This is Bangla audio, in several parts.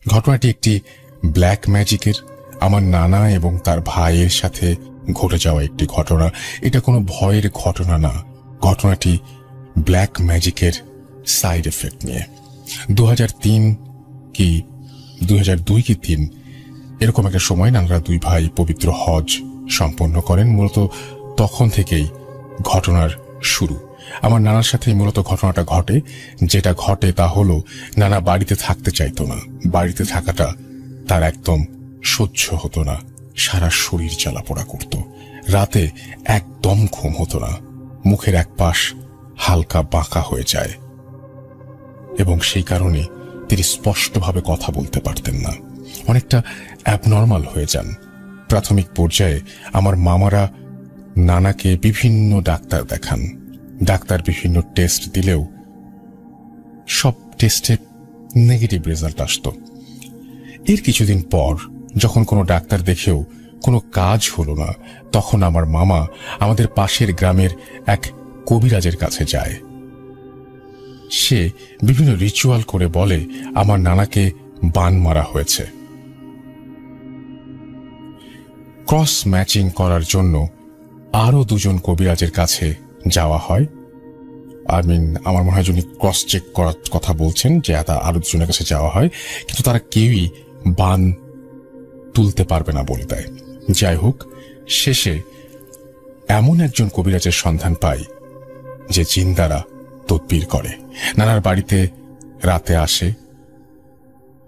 ঘটনাটি একটি ব্ল্যাক ম্যাজিকের, আমার নানা এবং তার ভাইয়ের সাথে ঘটে যাওয়া একটি ঘটনা। এটা কোনো ভয়ের ঘটনা না, ঘটনাটি ব্ল্যাক ম্যাজিকের সাইড এফেক্ট নিয়ে। 2003 কি 2002 কি 3 এরকম একটা সময় নানারা দুই ভাই পবিত্র হজ সম্পন্ন করেন। মূলত তখন থেকেই ঘটনার শুরু। আমার নানার সাথে মূলত ঘটনাটা ঘটে। যেটা ঘটে তা হলো, নানা বাড়িতে থাকতে চাইতো না। বাড়িতে থাকাটা তার একদম সহ্য হতো না। সারা শরীর জ্বালাপোড়া করত। রাতে একদম ঘুম হতো না। মুখের এক পাশ হালকা বাঁকা হয়ে যায় এবং সেই কারণে তিনি স্পষ্টভাবে কথা বলতে পারতেন না। অনেকটা অ্যাবনর্মাল হয়ে যান। প্রাথমিক পর্যায়ে আমার মামারা নানাকে বিভিন্ন ডাক্তার দেখান। ডাক্তার বিভিন্ন টেস্ট দিলেও সব টেস্টে নেগেটিভ রেজাল্ট আসত। এর কিছুদিন পর যখন কোনো ডাক্তার দেখেও কোনো কাজ হলো না, তখন আমার মামা আমাদের পাশের গ্রামের এক কবিরাজের কাছে যায়। সে বিভিন্ন রিচুয়াল করে বলে আমার নানাকে বান মারা হয়েছে। ক্রস ম্যাচিং করার জন্য আরো দুজন কবিরাজের কাছে যাওয়া হয়। আমার মনে হয় যিনি ক্রস চেক করার কথা বলছেন, যে আরো দুজনের কাছে যাওয়া হয়, কিন্তু তারা কেউই বান তুলতে পারবে না বলে দেয়। যাই হোক, শেষে এমন একজন কবিরাজের সন্ধান পায় যে জিন দ্বারা তদবির করে। নানার বাড়িতে রাতে আসে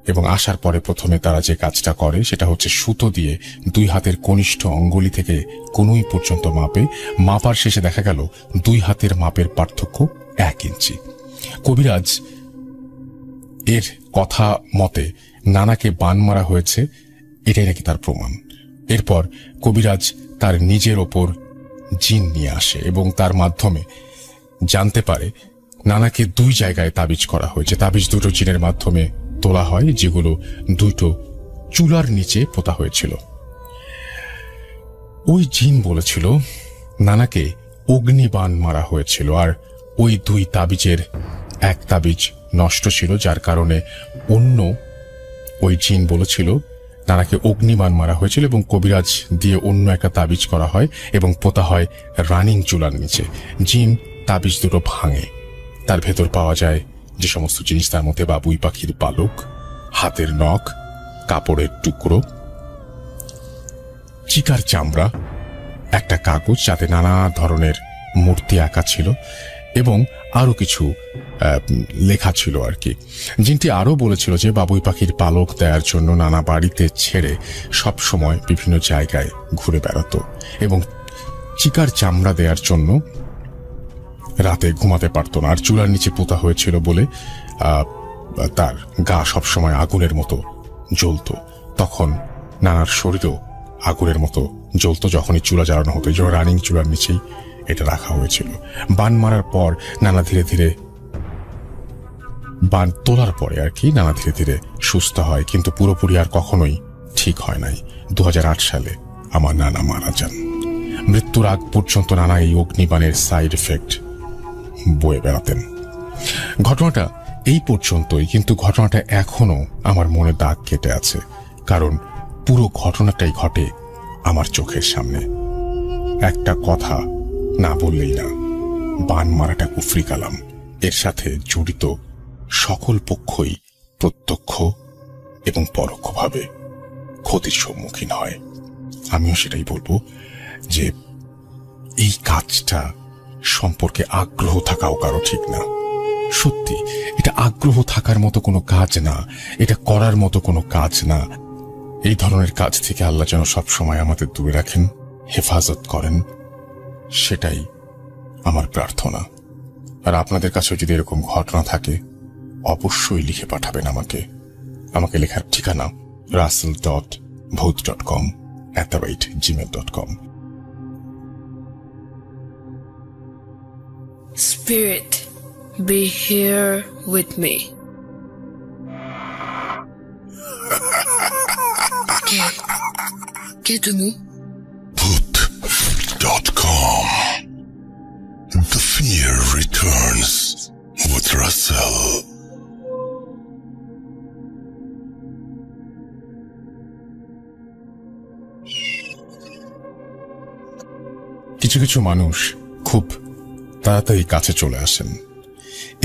এবং আসার পরে প্রথমে তারা যে কাজটা করে সেটা হচ্ছে সুতো দিয়ে দুই হাতের কনিষ্ঠ অঙ্গুলি থেকে কনুই পর্যন্ত মাপে। মাপার শেষে দেখা গেল দুই হাতের মাপের পার্থক্য 1 ইঞ্চি। কবিরাজ এর কথা মতে নানাকে বান মারা হয়েছে, এটাই নাকি তার প্রমাণ। এরপর কবিরাজ তার নিজের ওপর জিন নিয়ে আসে এবং তার মাধ্যমে জানতে পারে নানাকে 2 জায়গায় তাবিজ করা হয়েছে। তাবিজ দুটো জিনের মাধ্যমে তোলা হয়, যেগুলো দুটো চুলার নিচে পোতা হয়েছিল। ওই জিন বলেছিল নানাকে অগ্নিবাণ মারা হয়েছিল, আর ওই 2 তাবিজের এক তাবিজ নষ্ট ছিল, যার কারণে অন্য ওই জিন বলেছিল নানাকে অগ্নিবাণ মারা হয়েছিল এবং কবিরাজ দিয়ে অন্য একটা তাবিজ করা হয় এবং পোতা হয় রানিং চুলার নিচে। জিন তাবিজ দুটো ভাঙে। তার ভেতর পাওয়া যায় যে সমস্ত জিনিস, তার মধ্যে বাবুই পাখির পালক, হাতের নখ, কাপড়ের টুকরো, চিকার চামড়া, একটা কাগজ যাতে নানা ধরনের মূর্তি আঁকা ছিল এবং আরো কিছু লেখা ছিল আর কি। জিনটি আরো বলেছিল যে বাবুই পাখির পালক দেওয়ার জন্য নানা বাড়িতে ছেড়ে সব সময় বিভিন্ন জায়গায় ঘুরে বেড়াতো এবং চিকার চামড়া দেওয়ার জন্য রাতে ঘুমাতে পারত না। আর চুলার নিচে পোতা হয়েছিল বলে তার গা সবসময় আগুনের মতো জ্বলত। তখন নানার শরীরও আগুনের মতো জ্বলত যখনই চুলা জ্বালানো হতো। এই জন্য রানিং চুলার নিচেই এটা রাখা হয়েছিল। বান মারার পর নানা ধীরে ধীরে, বান তোলার পরে আর কি, নানা ধীরে ধীরে সুস্থ হয়, কিন্তু পুরোপুরি আর কখনোই ঠিক হয় নাই। 2008 সালে আমার নানা মারা যান। মৃত্যুর আগ পর্যন্ত নানা এই অগ্নিবাণের সাইড এফেক্ট বয়ে বেড়াতেন। ঘটনাটা এই পর্যন্তই, কিন্তু ঘটনাটা এখনো আমার মনে দাগ কেটে আছে, কারণ পুরো ঘটনাটাই ঘটে আমার চোখের সামনে। একটা কথা না বললেই না, বান মারাটা কুফরি কালাম। এর সাথে জড়িত সকল পক্ষই প্রত্যক্ষ এবং পরোক্ষভাবে ক্ষতির সম্মুখীন হয়। আমিও সেটাই বলবো যে এই কাজটা সম্পর্কে আগ্রহ থাকাও কারো ঠিক না। সত্যি এটা আগ্রহ থাকার মতো কোনো কাজ না, এটা করার মতো কোনো কাজ না। এই ধরনের কাজ থেকে আল্লাহ যেন সবসময় আমাদের দূরে রাখেন, হেফাজত করেন, সেটাই আমার প্রার্থনা। আর আপনাদের কাছেও যদি এরকম ঘটনা থাকে অবশ্যই লিখে পাঠাবেন আমাকে লেখার ঠিকানা russell.bhoot.com@gmail.com। Spirit, be here with me. Qui êtes-nous? Bhoot.com. The fear returns with Russell. কিছু কিছু মানুষ খুব তাড়াতাড়ি কাছে চলে আসেন।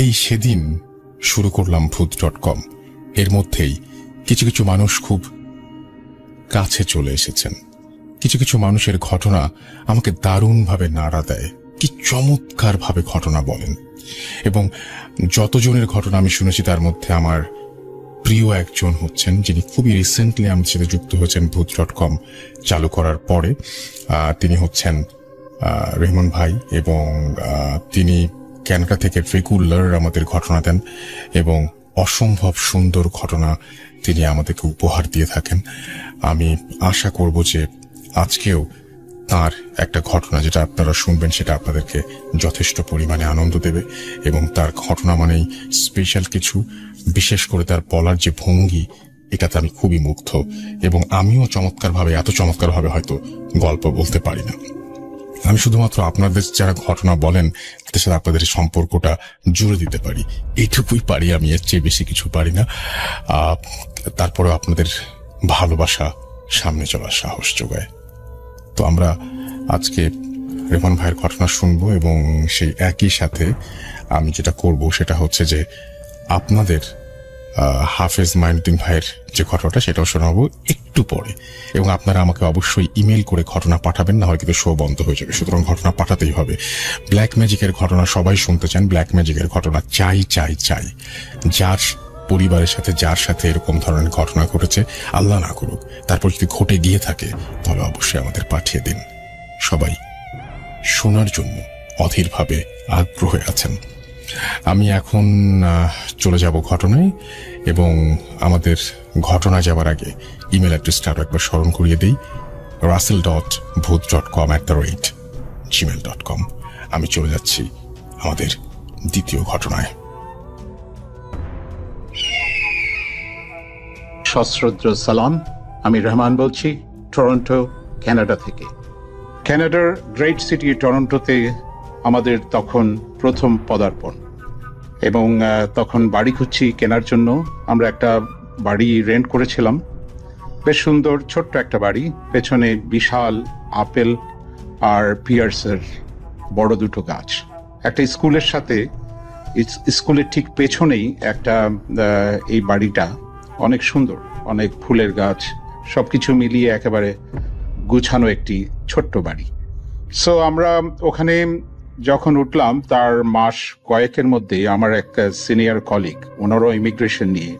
এই সেদিন শুরু করলাম ভূত.com, এর মধ্যেই কিছু কিছু মানুষ খুব কাছে চলে এসেছেন। কিছু কিছু মানুষের ঘটনা আমাকে দারুণভাবে নাড়া দেয়, কি চমৎকার ভাবে ঘটনা বলেন। এবং যতজনের ঘটনা আমি শুনেছি তার মধ্যে আমার প্রিয় একজন হচ্ছেন, যিনি খুবই রিসেন্টলি আমার সাথে যুক্ত হয়েছেন ভূত.com চালু করার পরে। তিনি হচ্ছেন রেহমান ভাই, এবং তিনি ক্যানাডা থেকে রেগুলার আমাদের ঘটনা দেন এবং অসম্ভব সুন্দর ঘটনা তিনি আমাদেরকে উপহার দিয়ে থাকেন। আমি আশা করব যে আজকেও তার একটা ঘটনা যেটা আপনারা শুনবেন সেটা আপনাদেরকে যথেষ্ট পরিমাণে আনন্দ দেবে, এবং তার ঘটনা মানেই স্পেশাল কিছু, বিশেষ করে তার বলার যে ভঙ্গি, এটাতে আমি খুবই মুগ্ধ। এবং আমিও এত চমৎকারভাবে হয়তো গল্প বলতে পারি না। আমি শুধুমাত্র আপনাদের যারা ঘটনা বলেন তাদের সাথে আপনাদের সম্পর্কটা জুড়ে দিতে পারি, এইটুকুই পারি আমি, এর চেয়ে বেশি কিছু পারি না। তারপরে আপনাদের ভালোবাসা সামনে চলার সাহস যোগায়। তো আমরা আজকে রেহমান ভাইয়ের ঘটনা শুনবো, এবং সেই একই সাথে আমি যেটা করব সেটা হচ্ছে যে আপনাদের হাফেজ মাইনুদ্দিন ভাইয়ের যে ঘটনাটা সেটাও শোনাবো একটু পরে। এবং আপনারা আমাকে অবশ্যই ইমেল করে ঘটনা পাঠাবেন, না হয় কিন্তু শো বন্ধ হয়ে যাবে, সুতরাং ঘটনা পাঠাতেই হবে। ব্ল্যাক ম্যাজিকের ঘটনা সবাই শুনতে চান, ব্ল্যাক ম্যাজিকের ঘটনা চাই চাই চাই। যার পরিবারের সাথে যার সাথে এরকম ধরনের ঘটনা ঘটেছে, আল্লাহ না করুক, তারপর যদি ঘটে গিয়ে থাকে তাহলে অবশ্যই আমাদের পাঠিয়ে দিন। সবাই শোনার জন্য অধীরভাবে আগ্রহে আছেন। আমি এখন চলে যাব ঘটনায়, এবং আমাদের ঘটনা যাবার আগে ইমেল অ্যাড্রেসটা আরো একবার স্মরণ করিয়ে দিই, russell.booth.com@gmail.com। আমি চলে যাচ্ছি আমাদের দ্বিতীয় ঘটনায়। সশ্রদ্ধ সালাম, আমি রহমান বলছি, টরন্টো, কানাডা থেকে। কানাডার গ্রেট সিটি টরন্টোতে আমাদের তখন প্রথম পদার্পণ, এবং তখন বাড়ি খুঁজছি কেনার জন্য। আমরা একটা বাড়ি রেন্ট করেছিলাম, বেশ সুন্দর ছোট্ট একটা বাড়ি, পেছনে বিশাল আপেল আর পিয়ার্সের বড় দুটো গাছ। একটা স্কুলের সাথে, স্কুলের ঠিক পেছনেই একটা এই বাড়িটা অনেক সুন্দর, অনেক ফুলের গাছ, সবকিছু মিলিয়ে একেবারে গুছানো একটি ছোট্ট বাড়ি। সো আমরা ওখানে যখন উঠলাম তার মাস কয়েকের মধ্যে আমার এক সিনিয়র কলিগ, ওনারও ইমিগ্রেশন নিয়ে,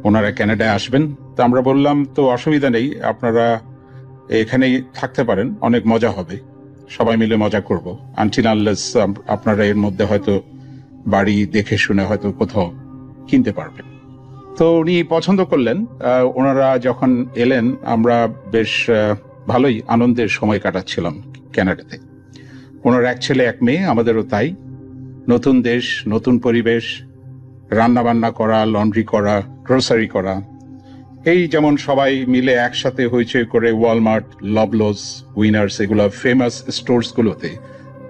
ওনারা কানাডায় আসবেন। তো আমরা বললাম তো অসুবিধা নেই, আপনারা এখানেই থাকতে পারেন, অনেক মজা হবে, সবাই মিলে মজা করব, আনটিল আনলেস আপনারা এর মধ্যে হয়তো বাড়ি দেখে শুনে হয়তো কোথাও কিনতে পারবেন। তো উনি পছন্দ করলেন। ওনারা যখন এলেন আমরা বেশ ভালোই আনন্দের সময় কাটাচ্ছিলাম কানাডাতে। ওনার এক ছেলে এক মেয়ে, আমাদেরও তাই। নতুন দেশ, নতুন পরিবেশ, রান্না বান্না করা, লন্ড্রি করা, গ্রোসারি করা, এই যেমন সবাই মিলে একসাথে হইচই করে ওয়ালমার্ট, লবলস, উইনার্স, এগুলো ফেমাস স্টোরসগুলোতে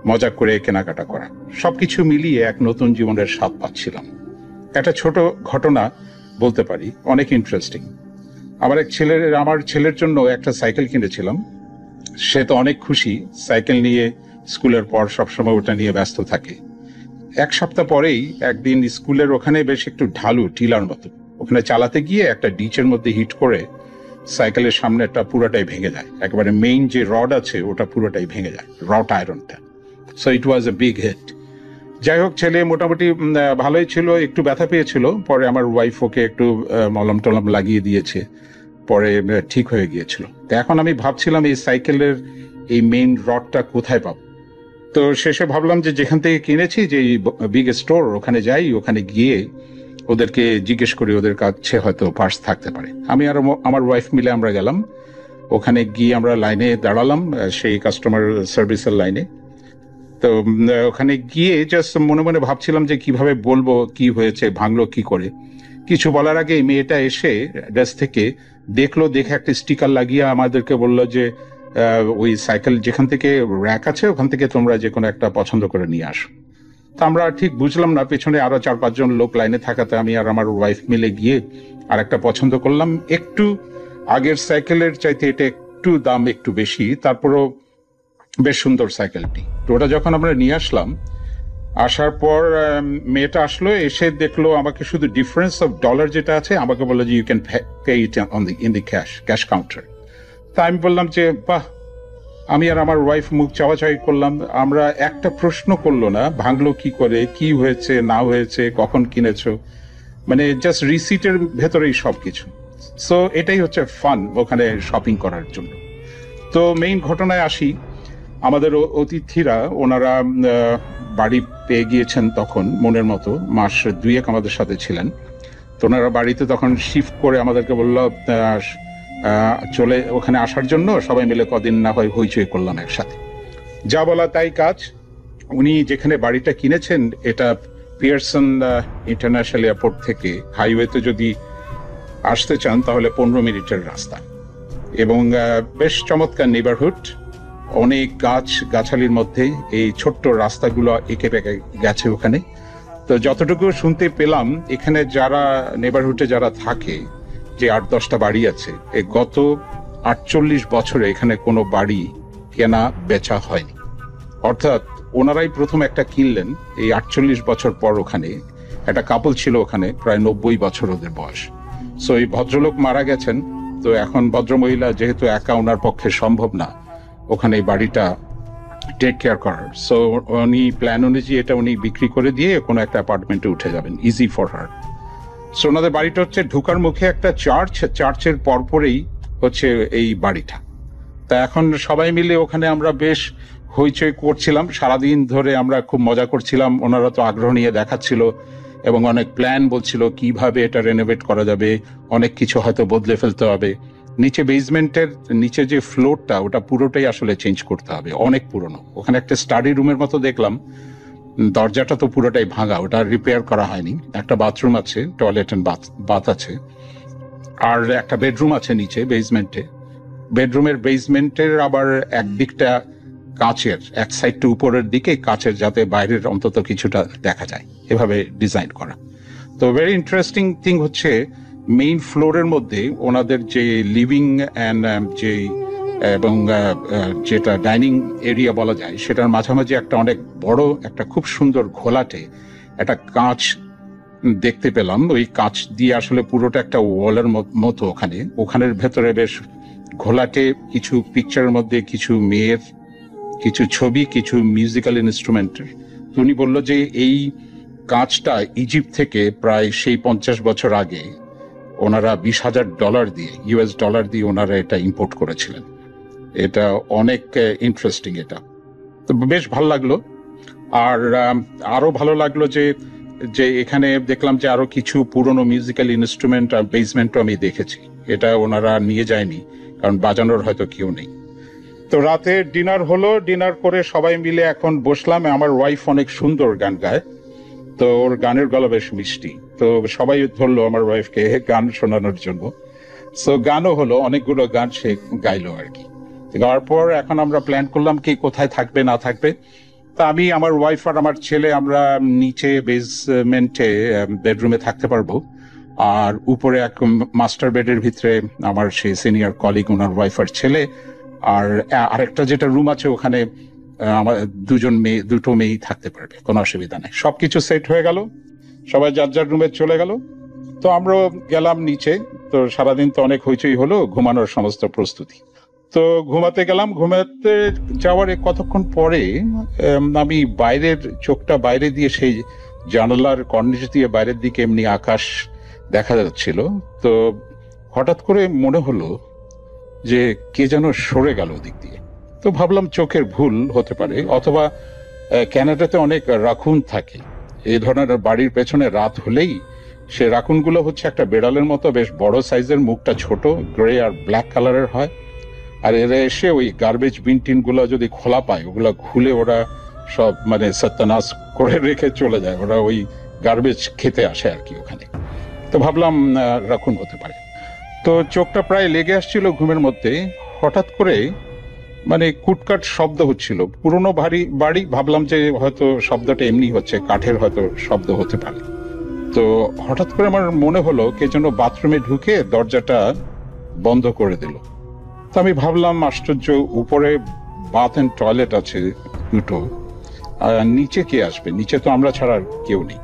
মজা করে কেনাকাটা করা, সবকিছু মিলিয়ে এক নতুন জীবনের স্বাদ পাচ্ছিলাম। একটা ছোট ঘটনা বলতে পারি, অনেক ইন্টারেস্টিং। আমার ছেলের জন্য একটা সাইকেল কিনেছিলাম। সে তো অনেক খুশি, সাইকেল নিয়ে স্কুলের পর সবসময় ওটা নিয়ে ব্যস্ত থাকে। এক সপ্তাহ পরেই একদিন স্কুলের ওখানে বেশ একটু ঢালু, টিলার মতো, ওখানে চালাতে গিয়ে একটা ডিচের মধ্যে হিট করে সাইকেলের সামনেটা পুরোটাই ভেঙে যায়, একেবারে মেইন যে রড আছে ওটা পুরোটাই ভেঙে যায়, রড আয়রনটা। So it was a big hit. যাই হোক, ছেলে মোটামুটি ভালোই ছিল, একটু ব্যথা পেয়েছিল, পরে আমার ওয়াইফ ওকে একটু মলম টলম লাগিয়ে দিয়েছে, পরে ঠিক হয়ে গিয়েছিল। তো এখন আমি ভাবছিলাম এই সাইকেলের এই মেইন রডটা কোথায় পাবো। তো শেষে ভাবলাম যে যেখান থেকে কিনেছি, যে বিগ স্টোর, ওখানে যাই, ওখানে গিয়ে ওদেরকে জিজ্ঞেস করি, ওদের কাছে হয়তো পার্টস থাকতে পারে। আমি আর আমার ওয়াইফ মিলে আমরা গেলাম, ওখানে গিয়ে আমরা লাইনে দাঁড়ালাম, সেই কাস্টমার সার্ভিসের লাইনে। তো ওখানে গিয়ে জাস্ট মনে মনে ভাবছিলাম যে কিভাবে বলবো কি হয়েছে, ভাঙলো কি করে। কিছু বলার আগে মেয়েটা এসে ডেস্ক থেকে দেখলো, দেখে একটা স্টিকার লাগিয়ে আমাদেরকে বললো যে ওই সাইকেল যেখান থেকে র্যাক আছে ওখান থেকে তোমরা যে কোনো একটা পছন্দ করে নিয়ে আসো। তা আমরা ঠিক বুঝলাম না, পেছনে আরো 4-5 জন লোক লাইনে থাকাতে আমি আর আমার ওয়াইফ মিলে গিয়ে আর একটা পছন্দ করলাম। একটু আগের সাইকেলের চাইতে এটা একটু দাম একটু বেশি, তারপরও বেশ সুন্দর সাইকেলটি। তো ওটা যখন আমরা নিয়ে আসলাম, আসার পর মেয়েটা আসলো, এসে দেখলো আমাকে শুধু ডিফারেন্স অফ ডলার যেটা আছে আমাকে বললো যে you can pay it in the cash counter. তা আমি বললাম যে বাহ, আমি আর আমার ওয়াইফ মুখ চাওয়াচাই করলাম, আমরা একটা প্রশ্ন করলো না, ভাঙলো কি করে, কি হয়েছে না হয়েছে, কখন কিনেছো, মানে জাস্ট রিসিটের ভেতরেই সবকিছু। সো এটাই হচ্ছে ফান ওখানে শপিং করার জন্য। তো মেইন ঘটনায় আসি, আমাদের অতিথিরা ওনারা বাড়ি পেয়ে গিয়েছেন তখন মনের মতো, মাস 2 আমাদের সাথে ছিলেন। তো ওনারা বাড়িতে তখন শিফট করে আমাদেরকে বললো চলে ওখানে আসার জন্য, সবাই মিলে কদিন না হয় হইচই করলাম একসাথে। যা বলা তাই কাজ। উনি যেখানে বাড়িটা কিনেছেন এটা পিয়ারসন ইন্টারন্যাশনাল এয়ারপোর্ট থেকে হাইওয়েতে যদি আসতে চান তাহলে 15 মিনিটের রাস্তা, এবং বেশ চমৎকার নেবারহুড, অনেক গাছালির মধ্যে এই ছোট্ট রাস্তাগুলো এঁকে বেঁকে গেছে ওখানে। তো যতটুকু শুনতে পেলাম, এখানে যারা নেবারহুডে যারা থাকে, যে 8-10টা বাড়ি আছে, এই গত 48 বছরে এখানে কোনো বাড়ি কেনা বেচা হয়নি। অর্থাৎ ওনারাই প্রথম একটা কিনলেন এই 48 বছর পর। ওখানে একটা কাপল ছিল, ওখানে প্রায় 90 বছর ওদের বয়স। সো এই ভদ্রলোক মারা গেছেন, তো এখন ভদ্রমহিলা যেহেতু একা ওনার পক্ষে সম্ভব না ওখানে এই বাড়িটা টেক কেয়ার করার, সো উনি প্ল্যান অনুযায়ী এটা উনি বিক্রি করে দিয়ে কোনো একটা অ্যাপার্টমেন্টে উঠে যাবেন, ইজি ফর হার। সো ওনাদের বাড়িটা হচ্ছে ঢোকার মুখে একটা চার্চের পরপরেই হচ্ছে এই বাড়িটা। তা এখন সবাই মিলে ওখানে আমরা বেশ হইচই করছিলাম, সারাদিন ধরে আমরা খুব মজা করছিলাম। ওনারা তো আগ্রহ নিয়ে দেখাচ্ছিল এবং অনেক প্ল্যান বলছিল কিভাবে এটা রেনোভেট করা যাবে, অনেক কিছু হয়তো বদলে ফেলতে হবে। নিচে বেসমেন্টের নিচে যে ফ্লোরটা ওটা পুরোটাই আসলে চেঞ্জ করতে হবে, অনেক পুরনো। ওখানে একটা স্টাডি রুমের মতো দেখলাম, দরজাটা তো পুরোটাই ভাঙা, ওটা রিপেয়ার করা হয়নি। একটা বাথরুম আছে, টয়লেট এন্ড বাথ আছে, আর একটা বেডরুম আছে নিচে বেসমেন্টে। বেডরুমের বেসমেন্টের আবার একদিকটা কাচের, এক সাইডটা উপরের দিকে কাচের, যাতে বাইরের অন্তত কিছুটা দেখা যায়, এভাবে ডিজাইন করা। তো ভেরি ইন্টারেস্টিং থিং হচ্ছে মেইন ফ্লোরের মধ্যে ওনাদের যে লিভিং অ্যান্ড যে এবং যেটা ডাইনিং এরিয়া বলা যায়, সেটার মাঝামাঝি একটা অনেক বড় একটা খুব সুন্দর ঘোলাটে একটা কাঁচ দেখতে পেলাম। ওই কাঁচ দিয়ে আসলে পুরোটা একটা ওয়ালের মতো, ওখানের ভেতরে বেশ ঘোলাটে কিছু পিকচারের মধ্যে কিছু মেয়ের কিছু ছবি, কিছু মিউজিক্যাল ইনস্ট্রুমেন্টের। উনি বলল যে এই কাঁচটা ইজিপ্ট থেকে প্রায় সেই 50 বছর আগে ওনারা $20,000 দিয়ে, US ডলার দিয়ে ওনারা এটা ইম্পোর্ট করেছিলেন। এটা অনেক ইন্টারেস্টিং, এটা তো বেশ ভালো লাগলো। আর আরো ভালো লাগলো যে এখানে দেখলাম যে আরো কিছু পুরনো মিউজিক্যাল ইনস্ট্রুমেন্ট আর বেসমেন্টও আমি দেখেছি। এটা ওনারা নিয়ে যায়নি, কারণ বাজানোর হয়তো কেউ নেই। তো রাতে ডিনার হলো, ডিনার করে সবাই মিলে এখন বসলাম। আমার ওয়াইফ অনেক সুন্দর গান গায়, তো ওর গানের গলা বেশ মিষ্টি, তো সবাই ধরলো আমার ওয়াইফকে গান শোনানোর জন্য। সো গানও হলো, অনেকগুলো গান সে গাইলো আর কি। গাওয়ার পর এখন আমরা প্ল্যান করলাম কি কোথায় থাকবে না থাকবে। তা আমি, আমার ওয়াইফ আর আমার ছেলে আমরা নিচে বেসমেন্টে বেডরুমে থাকতে পারবো, আর উপরে এক মাস্টার বেডের ভিতরে আমার সেই সিনিয়র কলিগ, ওনার ওয়াইফ আর ছেলে, আর আরেকটা যেটা রুম আছে ওখানে আমার দুটো মেয়েই থাকতে পারবে, কোনো অসুবিধা নেই। সবকিছু সেট হয়ে গেল, সবাই যার যার রুমে চলে গেল। তো আমরা গেলাম নিচে। তো সারাদিন তো অনেক হইচই হলো, ঘুমানোর সমস্ত প্রস্তুতি। তো ঘুমাতে গেলাম। ঘুমাতে যাওয়ার কতক্ষণ পরে আমি চোখটা বাইরে দিয়ে সেই জানালার কর্নিশ দিয়ে বাইরের দিকে এমনি আকাশ দেখা যাচ্ছিল। তো হঠাৎ করে মনে হলো যে কে যেন সরে গেল ওদিক দিয়ে। তো ভাবলাম চোখের ভুল হতে পারে, অথবা ক্যানাডাতে অনেক রাকুন থাকে, এই ধরনের বাড়ির পেছনে রাত হলেই সে রাকুনগুলো হচ্ছে একটা বেড়ালের মতো, বেশ বড় সাইজের, মুখটা ছোট, গ্রে আর ব্ল্যাক কালারের হয়। আর এরা এসে ওই গার্বেজ বিন টিন গুলো যদি খোলা পায়, ওগুলা খুলে ওরা সব মানে সত্যানাশ করে রেখে চলে যায়। ওরা ওই গার্বেজ খেতে আসে আর কি ওখানে। তো ভাবলাম রাকুন হতে পারে। তো চোখটা প্রায় লেগে আসছিল ঘুমের মধ্যে, হঠাৎ করে মানে কুটকাট শব্দ হচ্ছিল। পুরনো বাড়ি, ভাবলাম যে হয়তো শব্দটা এমনি হচ্ছে, কাঠের হয়তো শব্দ হতে পারে। তো হঠাৎ করে আমার মনে হলো কে যেন বাথরুমে ঢুকে দরজাটা বন্ধ করে দিল। তো আমি ভাবলাম আশ্চর্য, উপরে বাথ অ্যান্ড টয়লেট আছে দুটো, আর নিচে কে আসবে? নিচে তো আমরা ছাড়া আর কেউ নেই।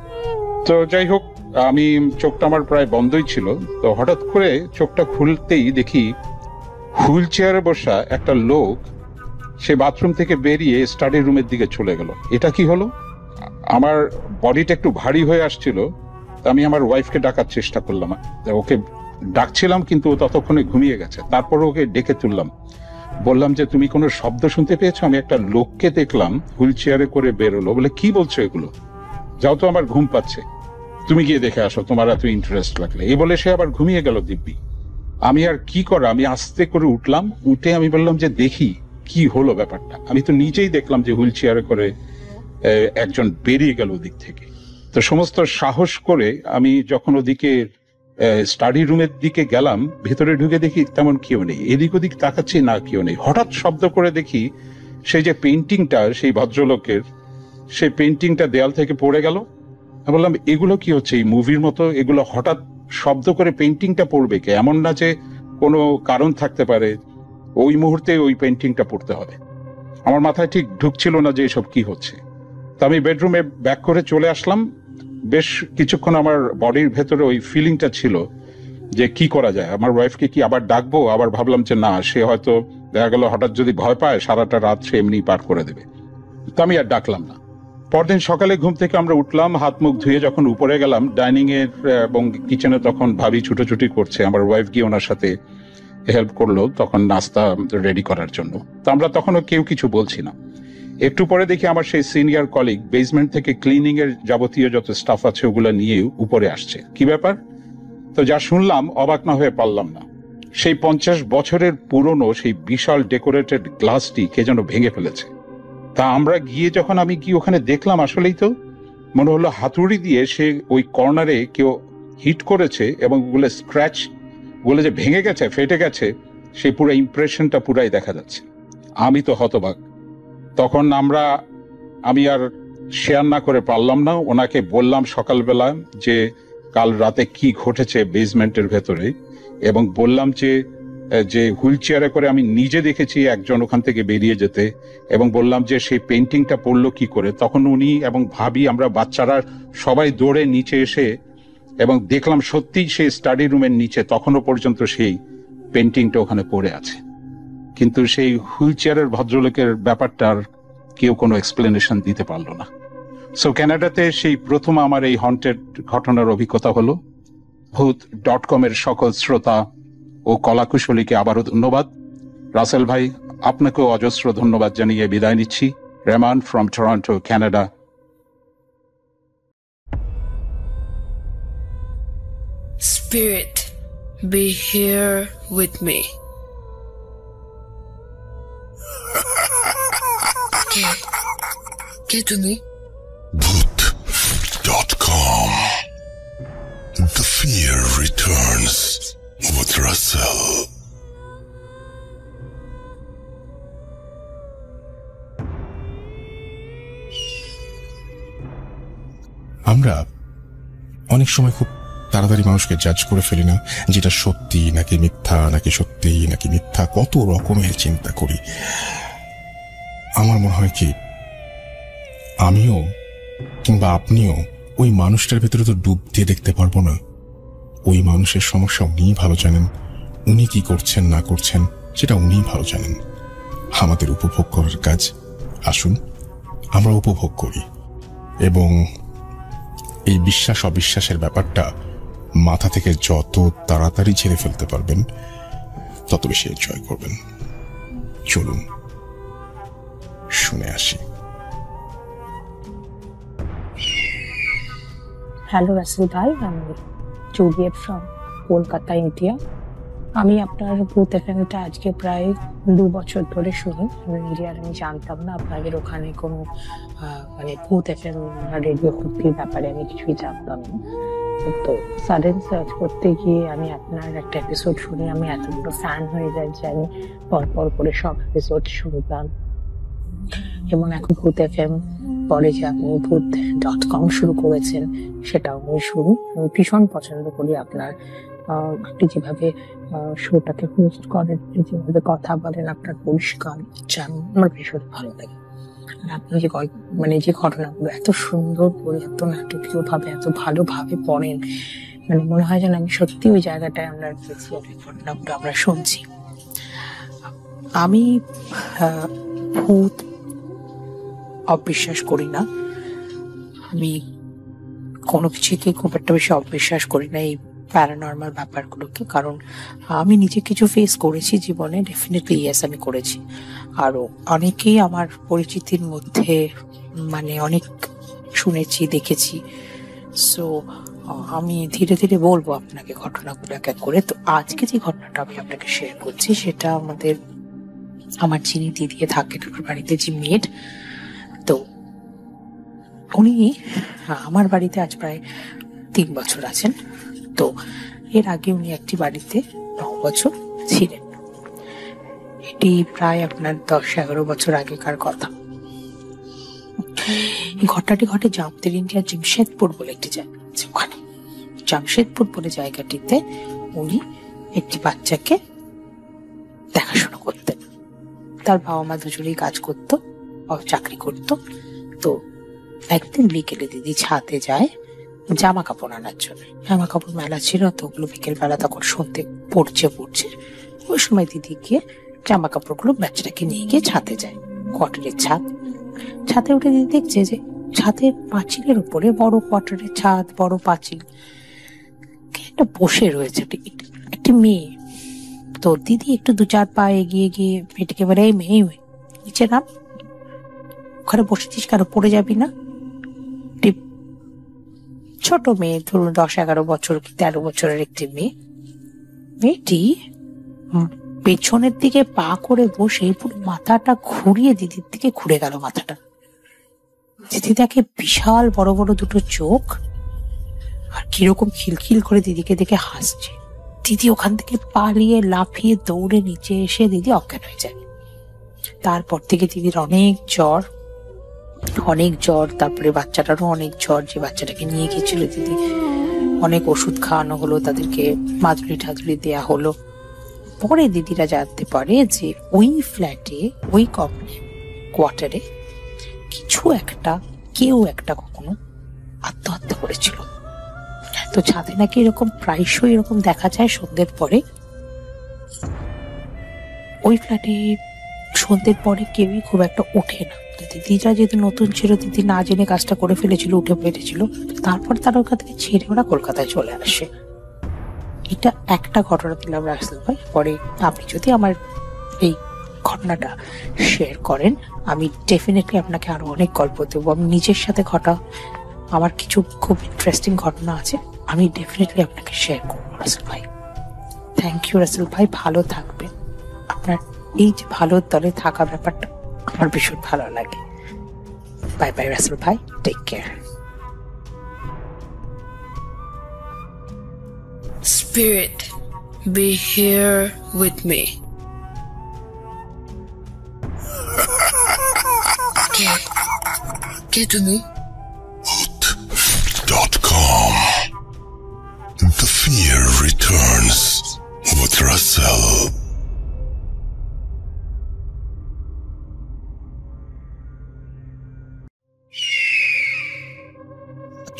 তো যাই হোক, আমি চোখটা আমার প্রায় বন্ধই ছিল, তো হঠাৎ করে চোখটা খুলতেই দেখি হুইল চেয়ারে বসা একটা লোক সে বাথরুম থেকে বেরিয়ে স্টাডি রুমের দিকে চলে গেল। এটা কি হলো? আমার বডিটা একটু ভারী হয়ে আসছিল, আমি আমার ওয়াইফকে ডাকার চেষ্টা করলাম, ওকে ডাকছিলাম কিন্তু ও ততক্ষণে ঘুমিয়ে গেছে। তারপর ওকে ডেকে তুললাম, বললাম যে তুমি কোনো শব্দ শুনতে পেয়েছো? আমি একটা লোককে দেখলাম হুইল চেয়ারে করে বেরোলো। বলে কি বলছো এগুলো? যাও তো, আমার ঘুম পাচ্ছে, তুমি গিয়ে দেখে আসো, তোমার এত ইন্টারেস্ট লাগলে। এই বলে সে আবার ঘুমিয়ে গেল দিব্যি। আমি আর কি করা, আমি আস্তে করে উঠলাম, উঠে আমি বললাম যে দেখি কি হলো ব্যাপারটা। আমি তো নিজেই দেখলাম যে হুইল চেয়ারে করে একজন বেরিয়ে গেল ওদিক থেকে। তো সমস্ত সাহস করে আমি যখন ওদিকে স্টাডি রুমের দিকে গেলাম, ভেতরে ঢুকে দেখি তেমন কেউ নেই। এদিক ওদিক তাকাচ্ছি, না কেউ নেই। হঠাৎ শব্দ করে দেখি সেই যে পেন্টিংটা সেই ভদ্রলোকের, সেই পেন্টিংটা দেয়াল থেকে পড়ে গেল। আমি বললাম এগুলো কি হচ্ছে? এই মুভির মতো এগুলো হঠাৎ শব্দ করে পেন্টিংটা পড়বে কে? এমন না যে কোনো কারণ থাকতে পারে ওই মুহূর্তে ওই পেন্টিংটা পড়তে হবে। আমার মাথায় ঠিক ঢুকছিল না যে এসব কি হচ্ছে। তো আমি বেডরুমে ব্যাক করে চলে আসলাম। বেশ কিছুক্ষণ আমার বডির ভেতরে ওই ফিলিংটা ছিল যে কি করা যায়, আমার ওয়াইফকে কি আবার ডাকবো? আবার ভাবলাম যে না, সে হয়তো দেখা গেল হঠাৎ যদি ভয় পায় সারাটা রাত সে এমনি পার করে দেবে। তো আমি আর ডাকলাম না। পরদিন সকালে ঘুম থেকে আমরা উঠলাম, হাত মুখ ধুয়ে যখন উপরে গেলাম ডাইনিং এর এবং কিচেনে, তখন ভাবি ছুটোছুটি করছে। আমার ওয়াইফ গিয়ে ওনার সাথে হেল্প করলো তখন নাস্তা রেডি করার জন্য। তো আমরা তখনও কেউ কিছু বলছি না। একটু পরে দেখি আমার সেই সিনিয়র কলিগ বেসমেন্ট থেকে ক্লিনিং এর যাবতীয় যত স্টাফ আছে ওগুলো নিয়ে উপরে আসছে। কি ব্যাপার? তো যা শুনলাম অবাক না হয়ে পারলাম না। সেই 50 বছরের পুরনো সেই বিশাল ডেকোরেটেড গ্লাসটি কে যেন ভেঙে ফেলেছে। তা আমরা গিয়ে যখন আমি কি ওখানে দেখলাম, আসলেই তো মনে হলো হাতুড়ি দিয়ে সে ওই কর্নারে কেউ হিট করেছে এবং ওগুলো স্ক্র্যাচ, ওগুলো যে ভেঙে গেছে, ফেটে গেছে, সেই পুরো ইমপ্রেশনটা পুরাই দেখা যাচ্ছে। আমি তো হতবাক। তখন আমি আর শেয়ার না করে পারলাম না। ওনাকে বললাম সকালবেলা যে কাল রাতে কি ঘটেছে বেসমেন্টের ভেতরে, এবং বললাম যে হুইল চেয়ারে করে আমি নিজে দেখেছি একজন ওখান থেকে বেরিয়ে যেতে, এবং বললাম যে সেই পেন্টিংটা পড়লো কি করে। তখন উনি এবং ভাবি, আমরা বাচ্চারা সবাই দৌড়ে নিচে এসে এবং দেখলাম সত্যিই সেই স্টাডি রুমের নিচে তখনও পর্যন্ত সেই পেন্টিংটা ওখানে পড়ে আছে। কিন্তু সেই হুইল চেয়ারের ভদ্রলোকের ব্যাপারটার কেউ কোনো এক্সপ্লেনেশন দিতে পারলো না। সো কানাডাতে সেই প্রথম আমার এই হন্টেড ঘটনার অভিজ্ঞতা হলো। ভূত.com এর সকল শ্রোতা ও কলাকুশলীকে আবারও ধন্যবাদ। রাসেল ভাই, আপনাকেও অজস্র ধন্যবাদ জানিয়ে বিদায় নিচ্ছি। Rehman from Toronto, Canada. Spirit, be here with me. কে তুমি? Bhoot.com. The fear returns with Russell. আমরা অনেক সময় খুব তাড়াতাড়ি মানুষকে জাজ করে ফেলি না, যেটা সত্যি নাকি মিথ্যা, নাকি সত্যি নাকি মিথ্যা, কত রকমের চিন্তা করি। আমার মনে হয় কি, আমিও কিংবা আপনিও ওই মানুষটার ভেতরে তো ডুব দিয়ে দেখতে পারবো না। ওই মানুষের সমস্যা উনিই ভালো জানেন, উনি কি করছেন না করছেন সেটা উনিই ভালো জানেন। আমাদের উপভোগ করার কাজ, আসুন আমরা উপভোগ করি, এবং এই বিশ্বাস অবিশ্বাসের ব্যাপারটা মাথা থেকে যত তাড়াতাড়ি ছেড়ে ফেলতে পারবেন তত বেশি এনজয় করবেন। চলুন শুনে আসি। হ্যালো রাসেল ভাই, আমি জুলিয়েট ফ্রম কলকাতা, ইন্ডিয়া। আমি আপনার ভূত এফএমটা আজকে প্রায় 2 বছর ধরে শুনি। ইন্ডিয়ার আমি জানতাম না আপনাদের ওখানে কোনো মানে ভূত এফএম রেডিও ভর্তির ব্যাপারে আমি কিছুই জানতাম না। তো সাডেন সার্চ করতে গিয়ে আমি আপনার একটা এপিসোড শুনে আমি এত বড় ফ্যান হয়ে যাই যে আমি পর করে সব এপিসোড শুনতাম। যেমন এখন ভূত এফএম, পরে যে আপনি ভূত.com শুরু করেছেন সেটাও আমি শুনি। আমি ভীষণ পছন্দ করি আপনার আপনি যেভাবে শোটাকে হোস্ট করেন, আপনি যেভাবে কথা বলেন, আপনার পরিষ্কার চান, আমার ভীষণ ভালো লাগে। আর আপনি যে মানে যে ঘটনাগুলো এত সুন্দর করে, এত নাটকীয় ভাবে, এত ভালোভাবে পড়েন, মানে মনে হয় যেন আমি সত্যি ওই জায়গাটায় আমরা গেছি, ওই ঘটনাগুলো আমরা শুনছি। আমি ভূত অবিশ্বাস করি না, আমি কোনো কিছুকে খুব একটা বেশি অবিশ্বাস করি না এই প্যারানর্মাল ব্যাপারগুলোকে, কারণ আমি নিজে কিছু ফেস করেছি জীবনে, ডেফিনেটলি ইয়েস আমি করেছি। আরও অনেকেই আমার পরিচিতির মধ্যে মানে অনেক শুনেছি, দেখেছি। সো আমি ধীরে ধীরে বলবো আপনাকে ঘটনাগুলো এক এক করে। তো আজকে যে ঘটনাটা আমি আপনাকে শেয়ার করছি সেটা আমার যিনি দিদি থাকেন আমার বাড়িতে, যে মেড, তো উনি আমার বাড়িতে আজ প্রায় 3 বছর আছেন। তো এর আগে উনি একটি বাড়িতে 9 বছর ছিলেন। এটি প্রায় আপনার 10-11 বছর আগেকার কথা। এই ঘটনাটি ঘটে জামতের ইন্ডিয়ার জামশেদপুর বলে একটি জায়গা আছে, ওখানে জামশেদপুর বলে জায়গাটিতে উনি একটি বাচ্চাকে দেখাশোনা করতেন। তার বাবা মা দুজনেই কাজ করতো, চাকরি করতো। তো একদিন বিকেলে দিদি ছাদে যায় জামা কাপড় আনার জন্য। জামা কাপড় মেলা ছিল, তো ওগুলো বিকেল বেলা তখন শুনতে পড়ছে। ওই সময় দিদি গিয়ে জামা কাপড়গুলো বাচ্চাটাকে নিয়ে গিয়ে ছাদে যায়, কোয়ার্টারের ছাদে উঠে দিদি দেখছে যে ছাদের পাঁচিলের উপরে, বড় কোয়ার্টারের ছাদ, বড় পাঁচিল, একটা বসে রয়েছে একটি মেয়ে। তো দিদি একটু 2-4 পা এগিয়ে গিয়ে মেয়েটিকে বলে, এই মেয়ে নিচে নাম, ওখানে বসেছিস কেন, পড়ে যাবি না? ছোট মেয়ে, ধরুন 10-11 বছর কি 13 বছরের একটি মেয়েটি পেছনের দিকে পা করে বসে পুরো মাথাটা ঘুরিয়ে দিদির দিকে ঘুরে গেল মাথাটা। দিদি দেখে বিশাল বড় বড় দুটো চোখ, আর কিরকম খিলখিল করে দিদিকে দেখে হাসছে। দিদি ওখান থেকে পালিয়ে লাফিয়ে দৌড়ে নিচে এসে দিদি অজ্ঞান হয়ে যায়। তারপর থেকে দিদির অনেক জ্বর, তারপরে বাচ্চাটারও অনেক জ্বর। যে বাচ্চাটাকে নিয়ে গিয়েছিল দিদি, অনেক ওষুধ খাওয়ানো হলো, তাদেরকে মাদুরি ঠাদুরি দেয়া হলো। পরে দিদিরা জানতে পারে যে ওই ফ্ল্যাটে, ওই কোয়ার্টারে কেউ একটা কখনো আত্মহত্যা করেছিল। তো ছাদে নাকি এরকম প্রায়শই এরকম দেখা যায় সন্ধ্যের পরে। ওই ফ্ল্যাটে সন্ধ্যের পরে কেউই খুব একটা ওঠে না। দিদিরা যেহেতু নতুন ছিল, দিদি না জেনে কাজটা করে ফেলেছিল, উঠে পেরেছিল। তারপর তারা ওখান থেকে ছেড়ে ওরা কলকাতায় চলে আসে। এটা একটা ঘটনা দিলাম রাসেল ভাই। পরে আপনি যদি আমার এই ঘটনাটা শেয়ার করেন, আমি ডেফিনেটলি আপনাকে আরো অনেক গল্প দেবো। আমি নিজের সাথে ঘটা আমার কিছু খুব ইন্টারেস্টিং ঘটনা আছে, আমি ডেফিনেটলি আপনাকে শেয়ার করবো রাসেল ভাই। থ্যাংক ইউ রাসেল ভাই, ভালো থাকবেন। আপনার এই যে ভালো দলে থাকা ব্যাপারটা আমার ভীষণ ভালো লাগে। বাই বাই রাসেল ভাই, take care. Spirit, be here with me. Get to me. Hoot.com. The fear returns with Russell.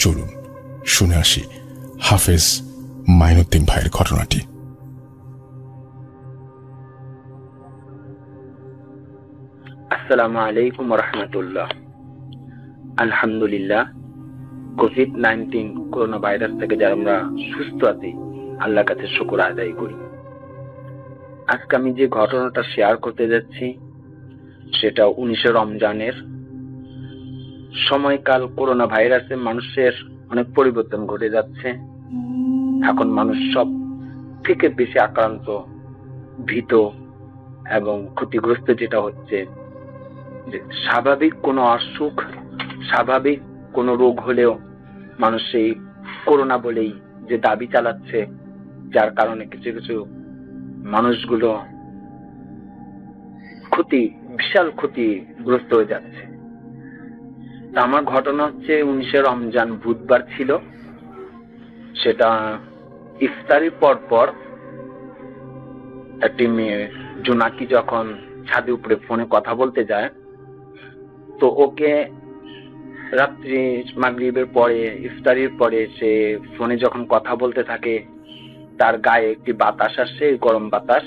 চলুন শুনে আসি হাফেজ মাইনুদ্দিন ভাইয়ের ঘটনাটি। আসসালামু আলাইকুম ওয়া রাহমাতুল্লাহ। আলহামদুলিল্লাহ, কোভিড-19 করোনা ভাইরাস থেকে যারা আমরা সুস্থ আছি, আল্লাহর কাছে শুকর আদায় করি। আজকে আমি যে ঘটনাটা শেয়ার করতে যাচ্ছি সেটা 19 রমজানের সময়কাল। করোনা ভাইরাসে মানুষের অনেক পরিবর্তন ঘটে যাচ্ছে। এখন মানুষ সব থেকে বেশি আক্রান্ত, ভীত এবং ক্ষতিগ্রস্ত যেটা হচ্ছে যে স্বাভাবিক কোনো অসুখ, স্বাভাবিক কোনো রোগ হলেও মানুষ সেই করোনা বলেই যে দাবি চালাচ্ছে, যার কারণে কিছু কিছু মানুষগুলো বিশাল ক্ষতিগ্রস্ত হয়ে যাচ্ছে। আমার ঘটনা হচ্ছে 19 রমজান বুধবার ছিল। সেটা ইফতারির পর পর একটি মেয়ে জোনাকি যখন ছাদে উপরে ফোনে কথা বলতে যায়, তো ওকে রাত্রি মাগরিবের পরে ইফতারির পরে সে ফোনে যখন কথা বলতে থাকে, তার গায়ে একটি বাতাস আসে, গরম বাতাস,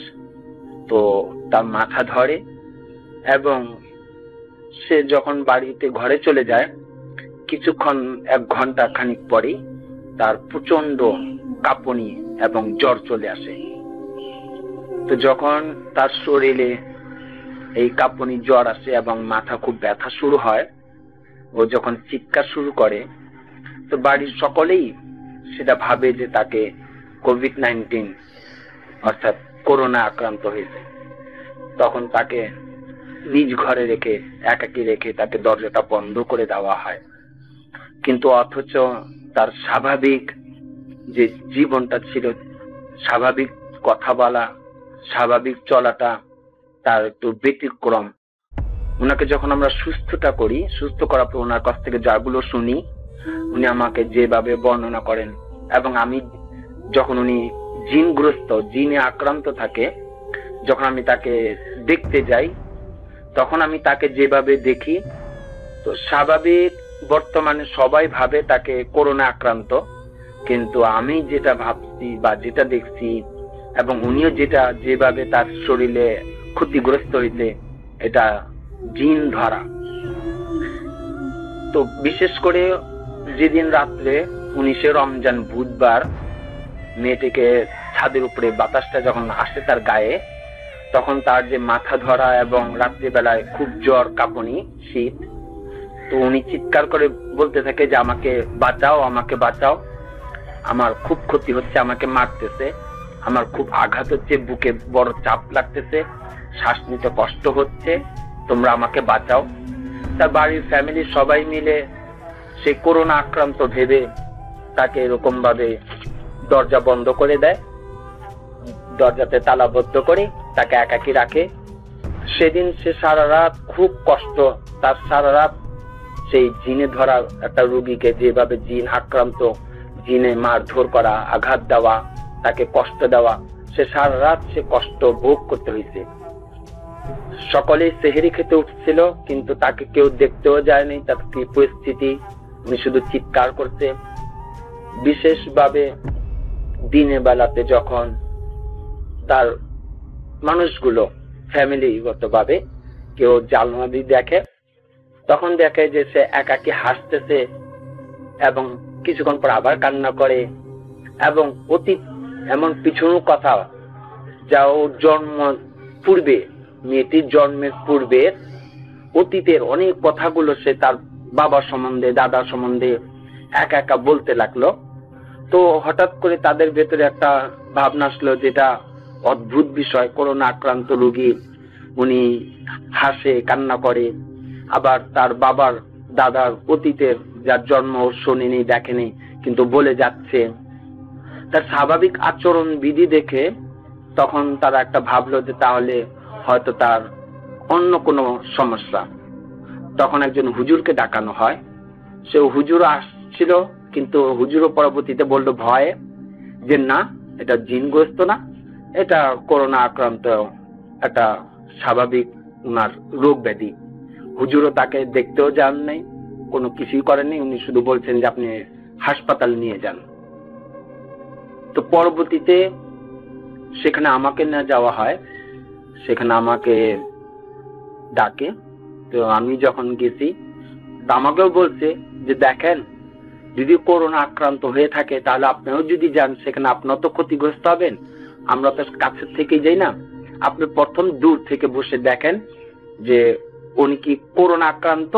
তো তার মাথা ধরে এবং সে যখন বাড়িতে ঘরে চলে যায় কিছুক্ষণ 1 ঘন্টা খানিক পরে তার প্রচন্ড কাঁপুনি এবং জ্বর চলে আসে। তো যখন তার শরীরে এই কাঁপুনি জ্বর আসে এবং মাথা খুব ব্যথা শুরু হয়, ও যখন চিৎকার শুরু করে, তো বাড়ির সকলেই সেটা ভাবে যে তাকে কোভিড-19 অর্থাৎ করোনা আক্রান্ত হয়েছে। তখন তাকে নিজ ঘরে রেখে একাকী রেখে তাকে দরজাটা বন্ধ করে দেওয়া হয়। কিন্তু অথচ তার স্বাভাবিক যে জীবনটা ছিল, স্বাভাবিক কথা বলা, স্বাভাবিক চলাটা তার একটু ব্যতিক্রম। ওনাকে যখন আমরা সুস্থটা করি, সুস্থ করার পর ওনার কাছ থেকে যাগুলো শুনি, উনি আমাকে যেভাবে বর্ণনা করেন, এবং আমি যখন উনি জিনগ্রস্ত, জিনে আক্রান্ত থাকে, যখন আমি তাকে দেখতে যাই, তখন আমি তাকে যেভাবে দেখি, তো স্বাভাবিক বর্তমানে সবাই ভাবে তাকে করোনা আক্রান্ত, কিন্তু আমি যেটা ভাবছি বা যেটা দেখছি এবং উনিও যেটা যেভাবে তার শরীরে ক্ষতিগ্রস্ত হইতে, এটা জিন ধরা। তো বিশেষ করে যেদিন রাত্রে 19 রমজান বুধবার মেয়েটিকে ছাদের উপরে বাতাসটা যখন আসে তার গায়ে, তখন তার যে মাথা ধরা এবং রাত্রিবেলায় খুব জ্বর, কাঁপুনি, শীত, তো উনি চিৎকার করে বলতে থাকে যে আমাকে বাঁচাও, আমাকে বাঁচাও, আমার খুব ক্ষতি হচ্ছে, আমাকে মারতেছে, আমার খুব আঘাত হচ্ছে, বুকে বড় চাপ লাগতেছে, শ্বাস নিতে কষ্ট হচ্ছে, তোমরা আমাকে বাঁচাও। তার বাড়ির ফ্যামিলি সবাই মিলে সেই করোনা আক্রান্ত ভেবে তাকে এরকম ভাবে দরজা বন্ধ করে দেয়, দরজাতে তালাবদ্ধ করে তাকে একাকী রাখে। সেদিন সে সারা রাত খুব কষ্ট, তার সারা রাত সেই জিনে ধরা একটা রোগীকে যেভাবে জিন আক্রান্ত, জিনে মারধর করা, আঘাত দেওয়া, তাকে কষ্ট দেওয়া, সে সারা রাত সে কষ্ট ভোগ করতে হয়েছে। সকলেই সেহরি খেতে উঠছিল, কিন্তু তাকে কেউ দেখতেও যায়নি, তার কি পরিস্থিতি, উনি শুধু চিৎকার করছে। বিশেষভাবে দিনের বেলাতে যখন তার মানুষগুলো ফ্যামিলিগত ভাবে কেউ জানলা দিয়ে দেখে, তখন দেখে যে সে একাকী হাসতেছে এবং কিছুক্ষণ পর আবার কান্না করে, এবং অতীত এমন পিছনের কথা যা ওর জন্ম পূর্বে, মেয়েটির জন্মের পূর্বে অতীতের অনেক কথাগুলো সে তার বাবা সম্বন্ধে, দাদা সম্বন্ধে একা একা বলতে লাগলো। তো হঠাৎ করে তাদের ভেতরে একটা ভাবনা আসলো, যেটা অদ্ভুত বিষয়, করোনা আক্রান্ত রোগী, উনি হাসে, কান্না করে, আবার তার বাবার দাদার অতীতের যার জন্ম ওর শোনেনি, দেখেনি, কিন্তু বলে যাচ্ছে। তার স্বাভাবিক আচরণ বিধি দেখে তখন তারা একটা ভাবলো যে তাহলে হয়তো তার অন্য কোনো সমস্যা। তখন একজন হুজুরকে ডাকানো হয়। সে হুজুর আসছিল, কিন্তু হুজুরও পরবর্তীতে বলল ভয়ে যে না, এটা জিনগ্রস্ত না, এটা করোনা আক্রান্ত একটা স্বাভাবিক উনার রোগ ব্যাধি। হুজুরও তাকে দেখতেও যান নাই, কোনো কিছুই করেননি, উনি শুধু বলছেন যে আপনি হাসপাতাল নিয়ে যান। তো পরবর্তীতে সেখানে আমাকে না যাওয়া হয়, সেখানে আমাকে ডাকে। তো আমি যখন গেছি, আমাকেও বলছে যে দেখেন, যদি করোনা আক্রান্ত হয়ে থাকে তাহলে আপনিও যদি যান, সেখানে আপনার তো ক্ষতিগ্রস্ত হবেন, আমরা তো কাছের থেকেই যাই না, আপনি প্রথম দূর থেকে বসে দেখেন যে উনি কি করোনা আক্রান্ত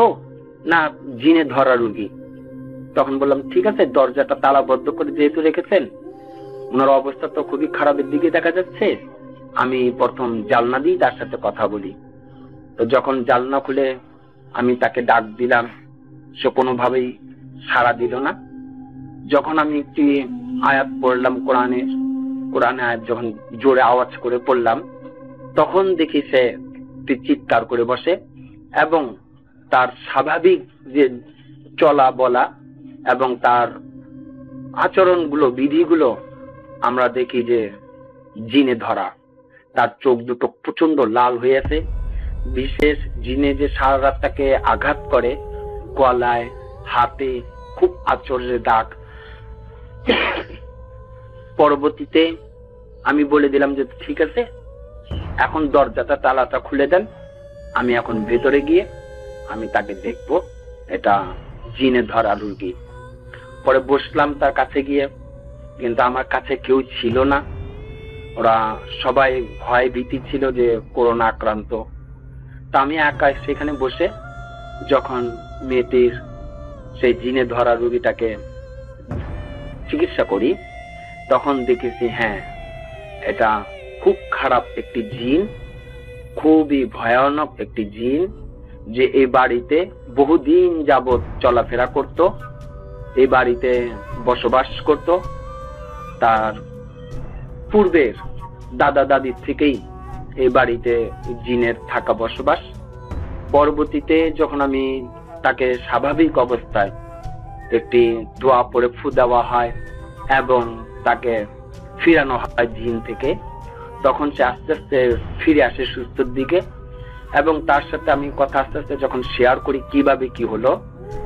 না জিনে ধরা রোগী। তখন বললাম ঠিক আছে, দরজাটা তালাবদ্ধ করে যেহেতু রেখেছেন, ওনার অবস্থা তো খুবই খারাপের দিকে দেখা যাচ্ছে, আমি প্রথম জানলা দিয়ে তার সাথে কথা বলি। তো যখন জানলা খুলে আমি তাকে ডাক দিলাম, সে কোনোভাবেই সাড়া দিল না। যখন আমি একটি আয়াত পড়লাম, কোরআনে আয়াত যখন জোরে আওয়াজ করে পড়লাম, তখন দেখি সে চিৎকার করে বসে এবং তার স্বাভাবিক যে চলা বলা এবং তার আচরণগুলো, বিধিগুলো আমরা দেখি যে জিনে ধরা, তার চোখ দুটো প্রচন্ড লাল হয়ে আছে। বিশেষ জিনে যে সারা রাতটাকে আঘাত করে, গলায় হাতে খুব আঁচড়ের দাগ। পরবর্তীতে আমি বলে দিলাম যে ঠিক আছে, এখন দরজাটা তালাটা খুলে দেন, আমি এখন ভেতরে গিয়ে আমি তাকে দেখবো, এটা জিনে ধরা রুগী। পরে বসলাম তার কাছে গিয়ে, কিন্তু আমার কাছে কেউ ছিল না। ওরা সবাই ভয় ভীতি ছিল যে করোনা আক্রান্ত। তা আমি একা সেখানে বসে যখন মেয়েটির সেই জিনে ধরা রুগীটাকে চিকিৎসা করি, তখন দেখেছি হ্যাঁ, এটা খুব খারাপ একটি জিন, খুবই ভয়ানক একটি জিন, যে এই বাড়িতে বহুদিন যাবৎ চলাফেরা করত, এই বাড়িতে বসবাস করত। তার পূর্বের দাদা দাদির থেকেই এই বাড়িতে জিনের থাকা বসবাস। পরবর্তীতে যখন আমি তাকে স্বাভাবিক অবস্থায় একটি দোয়া পড়ে ফু দেওয়া হয় এবং তাকে ফিরানো হয় জিন থেকে, তখন সে আস্তে আস্তে ফিরে আসে সুস্থর দিকে। এবং তার সাথে আমি কথা আস্তে আস্তে যখন শেয়ার করি কিভাবে কি হলো,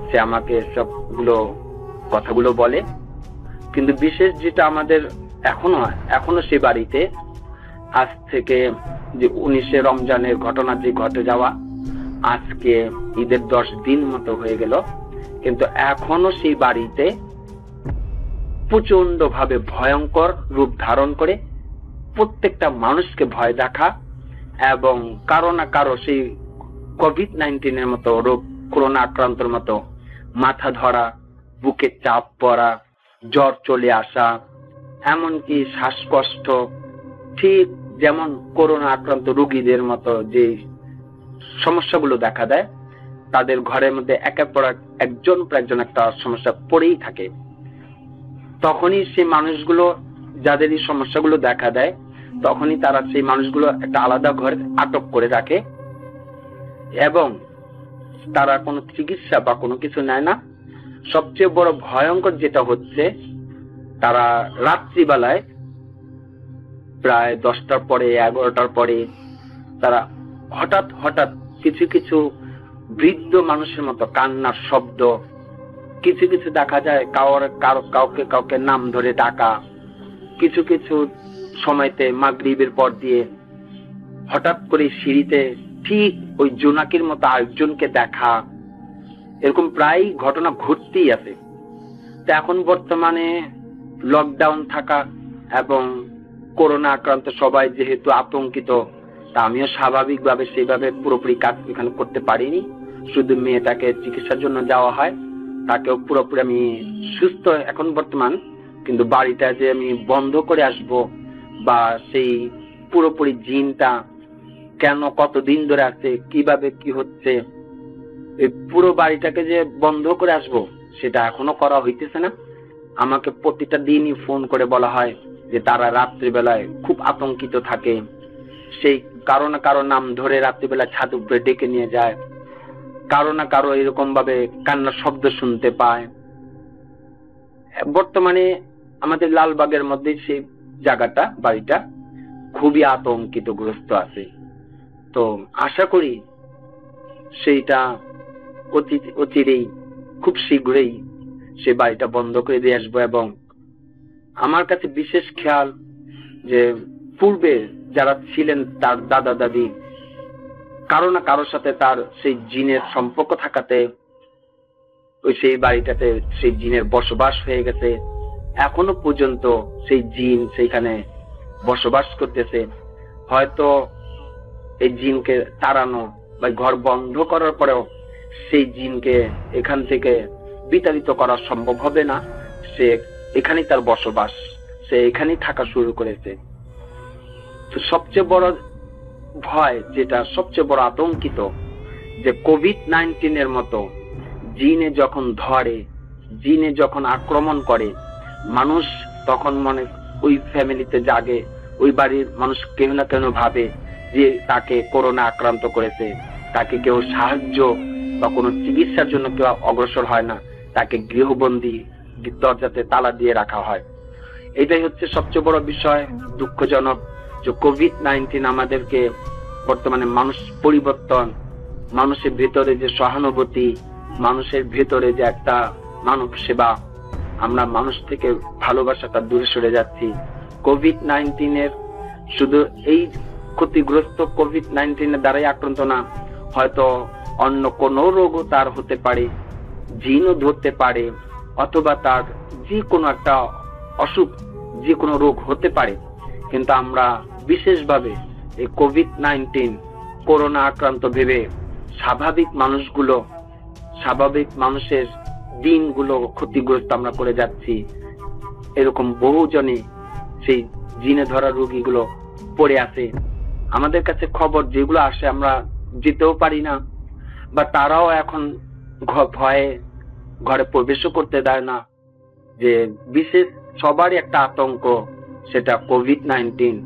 সে আমাকে সবগুলো কথাগুলো বলে। কিন্তু বিশেষ যেটা আমাদের এখনো সে বাড়িতে আজ থেকে যে 19 রমজানের ঘটনা যে ঘটে যাওয়া, আজকে ঈদের 10 দিন মতো হয়ে গেল, কিন্তু এখনো সেই বাড়িতে প্রচন্ড ভাবে ভয়ঙ্কর রূপ ধারণ করে প্রত্যেকটা মানুষকে ভয় দেখা, এবং কারো না কারো সেই কোভিড-19 মতো রোগ, করোনা আক্রান্তর মতো মাথা ধরা, বুকে চাপ পড়া, জ্বর চলে আসা, এমনকি শ্বাসকষ্ট, ঠিক যেমন করোনা আক্রান্ত রোগীদের মতো যে সমস্যাগুলো দেখা দেয়, তাদের ঘরের মধ্যে একের পর একজন পর একজন একটা সমস্যা পড়েই থাকে। তখনই সেই মানুষগুলো, যাদের এই সমস্যাগুলো দেখা দেয়, তখনই তারা সেই মানুষগুলো একটা আলাদা ঘরে আটক করে রাখে এবং তারা কোনো চিকিৎসা বা কোনো কিছু নেয় না। সবচেয়ে বড় ভয়ঙ্কর যেটা হচ্ছে, তারা রাত্রিবেলায় প্রায় 10টার পরে 11টার পরে তারা হঠাৎ হঠাৎ কিছু কিছু বৃদ্ধ মানুষের মতো কান্নার শব্দ, কিছু কিছু দেখা যায় কাউকে নাম ধরে ডাকা, কিছু কিছু সময়তে মাগরিবের পর দিয়ে হঠাৎ করে সিঁড়িতে ঠিক ওই জোনাকির মতো আরেকজনকে দেখা, এরকম প্রায় ঘটনা ঘটতেই আছে। তো এখন বর্তমানে লকডাউন থাকা এবং করোনা আক্রান্ত সবাই যেহেতু আতঙ্কিত, তা আমিও স্বাভাবিকভাবে সেইভাবে পুরোপুরি কাজ এখানে করতে পারিনি। শুধু মেয়েটাকে চিকিৎসার জন্য যাওয়া হয়, তাকেও পুরোপুরি আমি সুস্থ এখন বর্তমান, কিন্তু বাড়িটা যে আমি বন্ধ করে আসব বা সেই পুরোপুরি জিনটা কেন কতদিন ধরে আছে, কিভাবে কি হচ্ছে, এই পুরো বাড়িটাকে যে বন্ধ করে আসব, সেটা এখনো করা হইতেছে না। আমাকে প্রতিটা দিনই ফোন করে বলা হয় যে তারা রাত্রিবেলায় খুব আতঙ্কিত থাকে, সেই কারো না কারো নাম ধরে রাত্রিবেলা ছাদ উপরে ডেকে নিয়ে যায়, কারো না কারো এরকম ভাবে কান্নার শব্দ শুনতে পায়। বর্তমানে আমাদের লালবাগের মধ্যে সেই জায়গাটা, বাড়িটা খুবই আতঙ্কিতগ্রস্ত আছে। তো আশা করি সেইটা অচিরেই, খুব শীঘ্রই সে বাড়িটা বন্ধ করে দিয়ে আসবো। এবং আমার কাছে বিশেষ খেয়াল যে পূর্বে যারা ছিলেন তার দাদা দাদি, কারো না কারোর সাথে তার সেই জিনের সম্পর্ক থাকাতে ওই সেই বাড়িটাতে সেই জিনের বসবাস হয়ে গেছে। এখনো পর্যন্ত সেই জিন সেইখানে বসবাস করতেছে। হয়তো এই জিনকে তাড়ানো বা ঘর বন্ধ করার পরেও সেই জিনকে এখান থেকে বিতাড়িত করা সম্ভব হবে না। সে এখানেই তার বসবাস, সে এখানেই থাকা শুরু করেছে। তো সবচেয়ে বড় ভয়, যেটা সবচেয়ে বড় আতঙ্কিত, যে কোভিড-19 মতো জিনে যখন ধরে, জিনে যখন আক্রমণ করে, মানুষ তখন মনে ওই ফ্যামিলিতে জাগে, ওই বাড়ির মানুষ কেউ না কেন ভাবে যে তাকে করোনা আক্রান্ত করেছে, তাকে কেউ সাহায্য বা কোনো চিকিৎসার জন্য কেউ অগ্রসর হয় না, তাকে গৃহবন্দী, দরজাতে তালা দিয়ে রাখা হয়। এটাই হচ্ছে সবচেয়ে বড় বিষয়। দুঃখজনক যে কোভিড-19 আমাদেরকে বর্তমানে মানুষ পরিবর্তন, মানুষের ভেতরে যে সহানুভূতি, মানুষের ভেতরে যে একটা মানব সেবা, আমরা মানুষ থেকে ভালোবাসাটা দূরে সরে যাচ্ছি। কোভিড-19 এর শুধু এই ক্ষতিগ্রস্ত কোভিড-19 এর দ্বারাই আক্রান্ত না, হয়তো অন্য কোনো রোগও তার হতে পারে, জিনও ধরতে পারে, অথবা তার যে কোনো একটা অসুখ, যে কোনো রোগ হতে পারে। কিন্তু আমরা বিশেষভাবে এই কোভিড-19 করোনা আক্রান্ত ভেবে স্বাভাবিক মানুষের দিনগুলো ক্ষতিগ্রস্ত আমরা করে যাচ্ছি। এরকম বহুজনই সেই জিনে ধরা রোগীগুলো পড়ে আছে। আমাদের কাছে খবর যেগুলো আসে আমরা যেতেও পারি না, বা তারাও এখন ভয়ে ঘরে প্রবেশও করতে দেয় না। যে বিশেষ সবারই একটা আতঙ্ক, সেটা কোভিড-19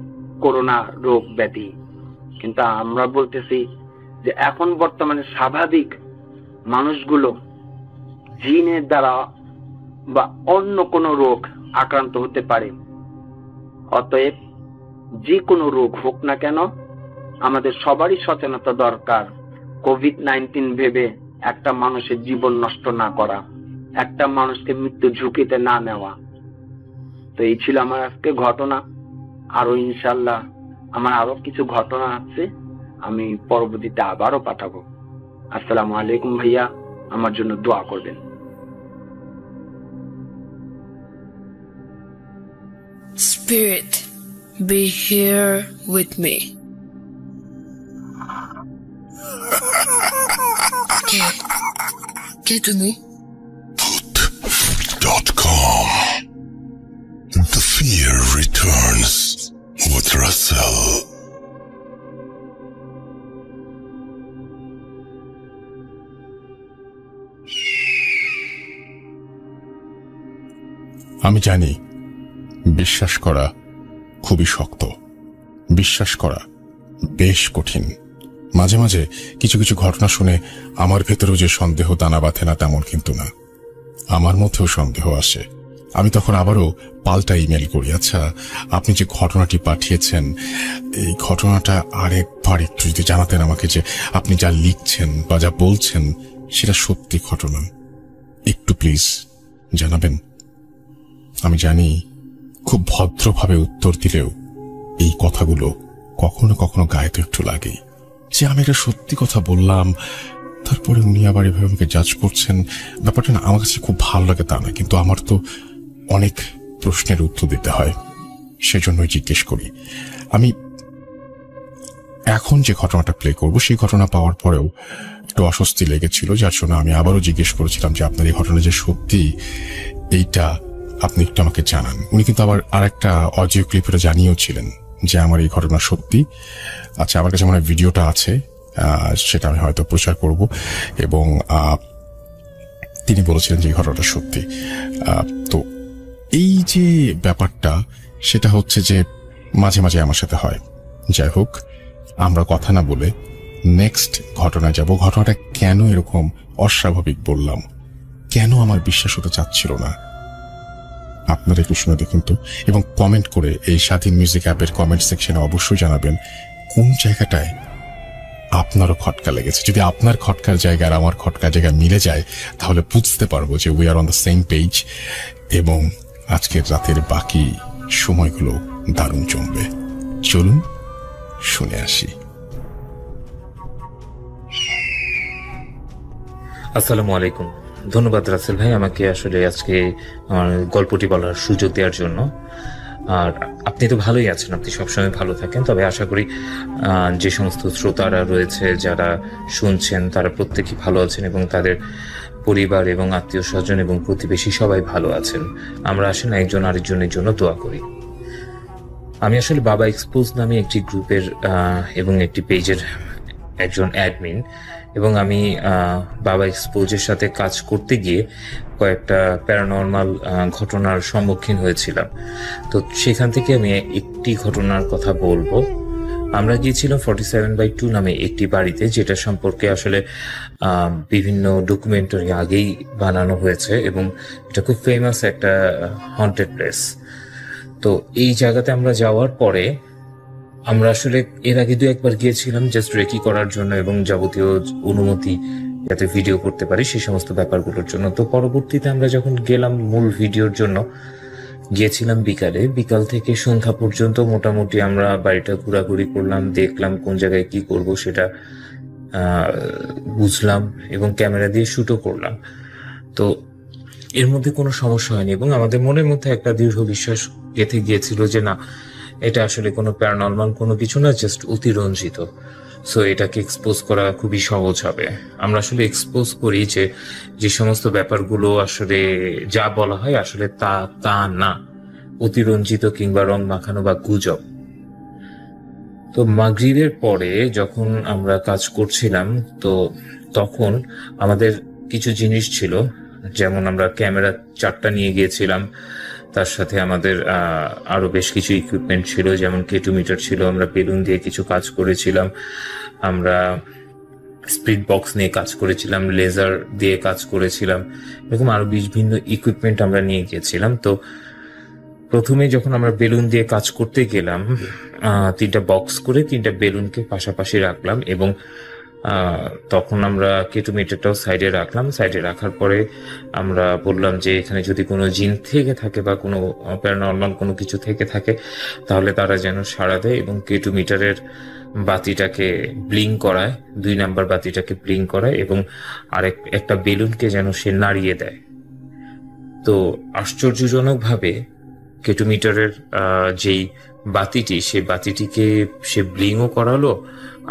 করোনা রোগ ব্যাধি। কিন্তু আমরা বলতেছি যে এখন বর্তমানে স্বাভাবিক মানুষগুলো জিনের দ্বারা বা অন্য কোনো রোগ আক্রান্ত হতে পারে। অতএব যে কোনো রোগ হোক না কেন, আমাদের সবারই সচেতনতা দরকার। কোভিড-19 ভেবে একটা মানুষের জীবন নষ্ট না করা, একটা মানুষকে মৃত্যু ঝুঁকিতে না নেওয়া। তো এই ছিল আমার আজকে ঘটনা। আরো ইনশাল্লাহ আমার আরো কিছু ঘটনা আছে, আমি পরবর্তীতে আবারও পাঠাবো। আসসালামু আলাইকুম ভাইয়া, আমার জন্য দোয়া করবেন। Spirit, be here with me. ¿Qué তুমি? Put.com. The fear returns with Russell. আমি জানি বিশ্বাস করা খুবই শক্ত, বিশ্বাস করা বেশ কঠিন। মাঝে মাঝে কিছু কিছু ঘটনা শুনে আমার ভেতরেও যে সন্দেহ দানা বাঁধে না তেমন কিন্তু না, আমার মধ্যেও সন্দেহ আসে। আমি তখন আবারও পাল্টা ইমেল করি, আচ্ছা আপনি যে ঘটনাটি পাঠিয়েছেন এই ঘটনাটা আরেকবার একটু যদি জানাতেন আমাকে, যে আপনি যা লিখছেন বা যা বলছেন সেটা সত্যি ঘটনা, একটু প্লিজ জানাবেন। আমি জানি খুব ভদ্রভাবে উত্তর দিলেও এই কথাগুলো কখনো কখনো গায়ে তো একটু লাগে, যে আমি একটা সত্যি কথা বললাম, তারপরে উনি আবার এভাবে আমাকে জাজ করছেন। ব্যাপারটা না আমার কাছে খুব ভালো লাগে তা না, কিন্তু আমার তো অনেক প্রশ্নের উত্তর দিতে হয়, সেজন্যই জিজ্ঞেস করি। আমি এখন যে ঘটনাটা প্লে করব সেই ঘটনা পাওয়ার পরেও একটু অস্বস্তি লেগেছিল, যার জন্য আমি আবারও জিজ্ঞেস করেছিলাম যে আপনার এই ঘটনা যে সত্যি এইটা আপনি একটু আমাকে জানান। উনি কিন্তু আবার আরেকটা অডিও ক্লিপে জানিয়েও ছিলেন যে আমার এই ঘটনা সত্যি। আচ্ছা, আমার কাছে মনে হয় ভিডিওটা আছে, সেটা আমি হয়তো প্রচার করব। এবং তিনি বলেছিলেন যে এই ঘটনাটা সত্যি। তো এই যে ব্যাপারটা সেটা হচ্ছে যে মাঝে মাঝে আমার সাথে হয়। যাই হোক, আমরা কথা না বলে নেক্সট ঘটনায় যাব। ঘটনাটা কেন এরকম অস্বাভাবিক বললাম, কেন আমার বিশ্বাস হতে চাচ্ছিল না, আপনারা একটু শুনে দেখুন তো, এবং কমেন্ট করে এই স্বাধীন মিউজিক অ্যাপের কমেন্ট সেকশনে অবশ্যই জানাবেন কোন জায়গাটায় আপনারও খটকা লেগেছে। যদি আপনার খটকার জায়গা আর আমার খটকার জায়গা মিলে যায় তাহলে বুঝতে পারবো যে we are on the same page, এবং আজকের রাতের বাকি সময়গুলো দারুণ জমবে। চলুন শুনে আসি। আসসালামু আলাইকুম। ধন্যবাদ রাসেল ভাই আমাকে আসলে আজকে আমার গল্পটি বলার সুযোগ দেওয়ার জন্য। আর আপনি তো ভালোই আছেন, আপনি সবসময় ভালো থাকেন। তবে আশা করি যে সমস্ত শ্রোতারা রয়েছে যারা শুনছেন তারা প্রত্যেকেই ভালো আছেন এবং তাদের পরিবার এবং আত্মীয় স্বজন এবং প্রতিবেশী সবাই ভালো আছেন। আমরা আসলে একজন আরেকজনের জন্য দোয়া করি। আমি আসলে বাবা এক্সপোজ নামে একটি গ্রুপের এবং একটি পেজের একজন অ্যাডমিন, এবং আমি বাবা এক্সপোজের সাথে কাজ করতে গিয়ে কয়েকটা প্যারানর্মাল ঘটনার সম্মুখীন হয়েছিলাম। তো সেখান থেকে আমি একটি ঘটনার কথা বলবো। আমরা গিয়েছিলাম 47/2 নামে একটি বাড়িতে, যেটা সম্পর্কে আসলে বিভিন্ন ডকুমেন্টারি আগেই বানানো হয়েছে এবং এটা খুব ফেমাস একটা হন্টেড প্লেস। তো এই জায়গাতে আমরা যাওয়ার পরে আমরা আসলে এর আগে 2-1 বার গিয়েছিলাম জাস্ট রেকি করার জন্য এবং যাবতীয় অনুমতি যাতে ভিডিও করতে পারি সেই সমস্ত ব্যাপারগুলোর জন্য। তো পরবর্তীতে আমরা যখন গেলাম মূল ভিডিওর জন্য গিয়েছিলাম বিকাল থেকে সন্ধ্যা পর্যন্ত মোটামুটি আমরা বাড়িটা ঘোরাঘুরি করলাম, দেখলাম কোন জায়গায় কি করব সেটা বুঝলাম এবং ক্যামেরা দিয়ে শুটও করলাম। তো এর মধ্যে কোনো সমস্যা হয়নি এবং আমাদের মনের মধ্যে একটা দৃঢ় বিশ্বাস গেঁথে গিয়েছিল যে না, এটা আসলে কোনো প্যারানর্মাল কোনো কিছু না, জাস্ট অতিরঞ্জিত। সো এটাকে এক্সপোজ করা খুবই সহজ হবে। আমরা আসলে এক্সপোজ করি যে সমস্ত ব্যাপারগুলো আসলে যা বলা হয় আসলে তা না, অতিরঞ্জিত কিংবা রং মাখানো বা গুজব। তো মাগরিবের পরে যখন আমরা কাজ করছিলাম তো তখন আমাদের কিছু জিনিস ছিল, যেমন আমরা ক্যামেরা 4টা নিয়ে গিয়েছিলাম, তার সাথে আমাদের আরো বেশ কিছু ইকুইপমেন্ট ছিল, যেমন কেটোমিটার ছিল, আমরা বেলুন দিয়ে কিছু কাজ করেছিলাম, আমরা স্পিড বক্স নিয়ে কাজ করেছিলাম, লেজার দিয়ে কাজ করেছিলাম, এরকম আরো বিভিন্ন ইকুইপমেন্ট আমরা নিয়ে গিয়েছিলাম। তো প্রথমে যখন আমরা বেলুন দিয়ে কাজ করতে গেলাম 3টা বক্স করে 3টা বেলুনকে পাশাপাশি রাখলাম এবং তখন আমরা কেটোমিটারটাও সাইডে রাখলাম। সাইডে রাখার পরে আমরা বললাম যে এখানে যদি কোনো জিন থেকে থাকে বা কোনো প্যারানর্মাল কোনো কিছু থেকে থাকে তাহলে তারা যেন সাড়া দেয় এবং কেটোমিটারের বাতিটাকে ব্লিং করায়, 2 নাম্বার বাতিটাকে ব্লিং করায় এবং একটা বেলুনকে যেন সে নাড়িয়ে দেয়। তো আশ্চর্যজনকভাবে কেটোমিটারের যেই বাতিটি, সেই বাতিটিকে সে ব্লিংও করালো,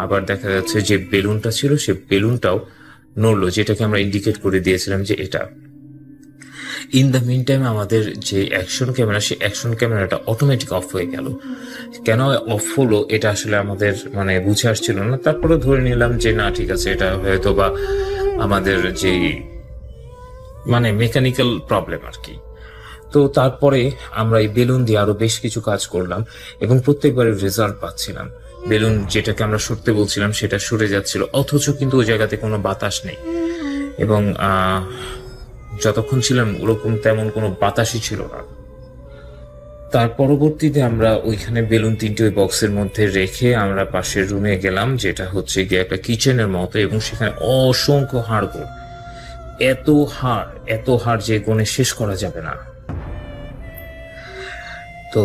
আবার দেখা যাচ্ছে যে বেলুনটা ছিল সে বেলুনটাও নড়লো, যেটাকে আমরা ইন্ডিকেট করে দিয়েছিলাম যে এটা। ইন দ্য মিন টাইম আমাদের যে অ্যাকশন ক্যামেরা, সেই অ্যাকশন ক্যামেরাটা অটোমেটিক অফ হয়ে গেল। কেন অফ হলো এটা আসলে আমাদের বুঝে আসছিল না। তারপরে ধরে নিলাম যে না ঠিক আছে, এটা হয়তো বা আমাদের যে মেকানিক্যাল প্রবলেম আর কি। তো তারপরে আমরা এই বেলুন দিয়ে আরো বেশ কিছু কাজ করলাম এবং প্রত্যেকবারে রেজাল্ট পাচ্ছিলাম। বেলুন যেটাকে আমরা সরতে বলছিলাম সেটা সরে যাচ্ছিল, অথচ কিন্তু ওই জায়গাতে কোনো বাতাস নেই এবং যতক্ষণ ছিলাম ওরকম তেমন কোনো বাতাসই ছিল না। তার পরবর্তীতে আমরা ওইখানে বেলুন 3টে ওই বক্সের মধ্যে রেখে আমরা পাশের রুমে গেলাম, যেটা হচ্ছে গিয়ে একটা কিচেনের মতো, এবং সেখানে অসংখ্য হাড়গোড়, এত হাড় যে গনে শেষ করা যাবে না। তো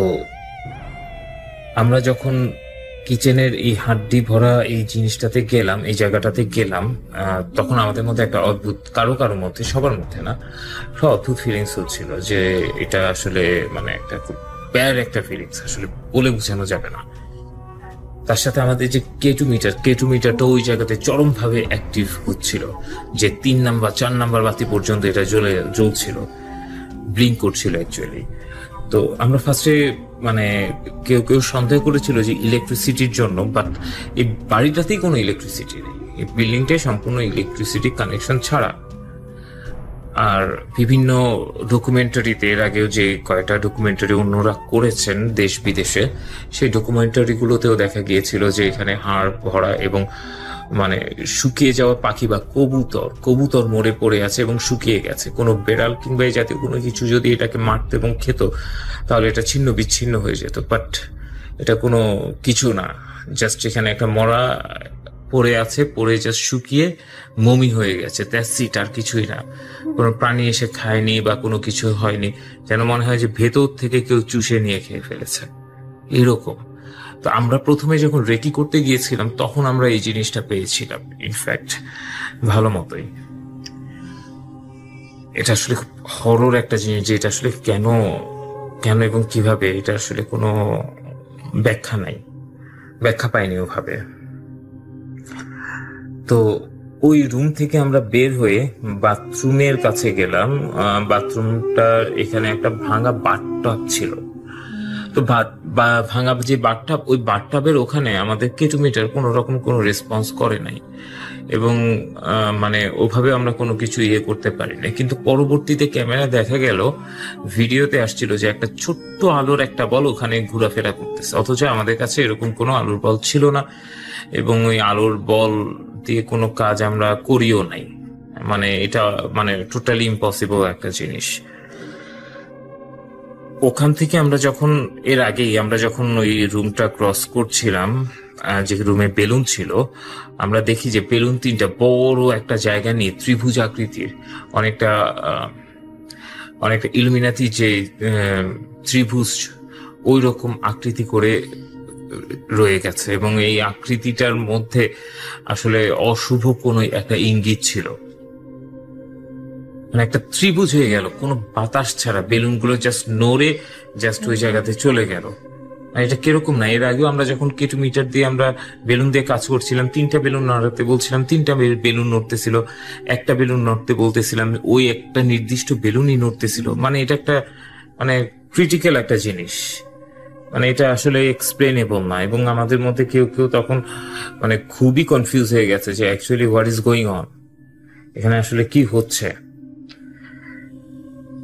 আমরা যখন কিচেনের এই হাড্ডি ভরা এই জিনিসটাতে গেলাম, এই জায়গাটাতে গেলাম, তখন আমাদের মধ্যে একটা অদ্ভুত, কারো মধ্যে, সবার মধ্যে না, একটা অদ্ভুত ফিলিংস হচ্ছিল যে এটা আসলে একটা খুব ব্যাড একটা ফিলিংস, আসলে বলে বোঝানো যাবে না। তার সাথে আমাদের যে কেটোমিটারটা ওই জায়গাতে চরমভাবে অ্যাক্টিভ হচ্ছিল, যে 3 নাম্বার 4 নাম্বার বাতি পর্যন্ত এটা জ্বলছিল, ব্লিঙ্ক করছিল অ্যাকচুয়ালি। তো আমরা ফার্স্টে কেউ সন্দেহ করেছিল যে ইলেকট্রিসিটির জন্য, বাট এই বাড়িটাতেই কোনো ইলেকট্রিসিটি নেই, এই বিল্ডিংটাই সম্পূর্ণ ইলেকট্রিসিটি কানেকশন ছাড়া। আর বিভিন্ন ডকুমেন্টারিতে, এর আগেও যে কয়েকটা ডকুমেন্টারি অন্যরা করেছেন দেশ বিদেশে, সেই ডকুমেন্টারিগুলোতেও দেখা গিয়েছিল যে এখানে হাড় ভরা এবং শুকিয়ে যাওয়া পাখি বা কবুতর মরে পড়ে আছে এবং শুকিয়ে গেছে। কোনো বেড়াল কিংবা এই জাতীয় কোনো কিছু যদি এটাকে মারতো এবং খেত তাহলে এটা ছিন্ন বিচ্ছিন্ন হয়ে যেত, বাট এটা কোনো কিছু না, জাস্ট এখানে একটা মরা পড়ে আছে, পড়ে জাস্ট শুকিয়ে মমি হয়ে গেছে, দ্যাটস ইট, আর কিছুই না। কোনো প্রাণী এসে খায়নি বা কোনো কিছু হয়নি, যেন মনে হয় যে ভেতর থেকে কেউ চুষে নিয়ে খেয়ে ফেলেছে, এরকম। তো আমরা প্রথমে যখন রেকি করতে গিয়েছিলাম তখন আমরা এই জিনিসটা পেয়েছিলাম, ইনফ্যাক্ট ভালো মতোই। এটা আসলে হরর একটা জিনিস, যে এটা আসলে কেন এবং কিভাবে, এটা আসলে কোনো ব্যাখ্যা পাইনি ওভাবে। তো ওই রুম থেকে আমরা বের হয়ে বাথরুমের কাছে গেলাম। বাথরুমটার এখানে একটা ভাঙা বাথটাব ছিল। তো ভাঙা যে বাথটাব, ওই বাথটাবের ওখানে আমাদের কেটোমিটার কোনো রকম কোনো রেসপন্স করে নাই এবং ওভাবে আমরা কোনো কিছু করতে পারি না। কিন্তু পরবর্তীতে ক্যামেরা দেখা গেল, ভিডিওতে আসছিল যে একটা ছোট্ট আলোর একটা বল ওখানে ঘোরাফেরা করতেছে, অথচ আমাদের কাছে এরকম কোনো আলোর বল ছিল না এবং ওই আলোর বল দিয়ে কোনো কাজ আমরা করিও নাই। এটা টোটালি ইম্পসিবল একটা জিনিস। ওখান থেকে আমরা যখন এর আগেই আমরা যখন ওই রুমটা ক্রস করছিলাম, যে রুমে বেলুন ছিল, আমরা দেখি যে বেলুন তিনটা বড় একটা জায়গা নিয়ে ত্রিভুজ আকৃতির অনেকটা ইলুমিনাতি যে ত্রিভুজ ওই রকম আকৃতি করে রয়ে গেছে, এবং এই আকৃতিটার মধ্যে আসলে অশুভ কোনো একটা ইঙ্গিত ছিল। মানে একটা ত্রিভুজ হয়ে গেল কোনো বাতাস ছাড়া, বেলুনগুলো জাস্ট নড়ে জাস্ট ওই জায়গাতে চলে গেল। এটা কিরকম না, এর আগেও আমরা যখন কেটু মিটার দিয়ে আমরা বেলুন দিয়ে কাজ করছিলাম, 3টা বেলুন নড়াতে বলছিলাম, 3টা বেলুন নড়তেছিল, একটা বেলুন নড়তে বলতেছিলাম, ওই একটা নির্দিষ্ট বেলুনই নড়তেছিল। মানে এটা একটা মানে ক্রিটিক্যাল একটা জিনিস, মানে এটা আসলে এক্সপ্লেনেবল না। এবং আমাদের মধ্যে কেউ কেউ তখন মানে খুবই কনফিউজ হয়ে গেছে যে actually what is going on, এখানে আসলে কি হচ্ছে।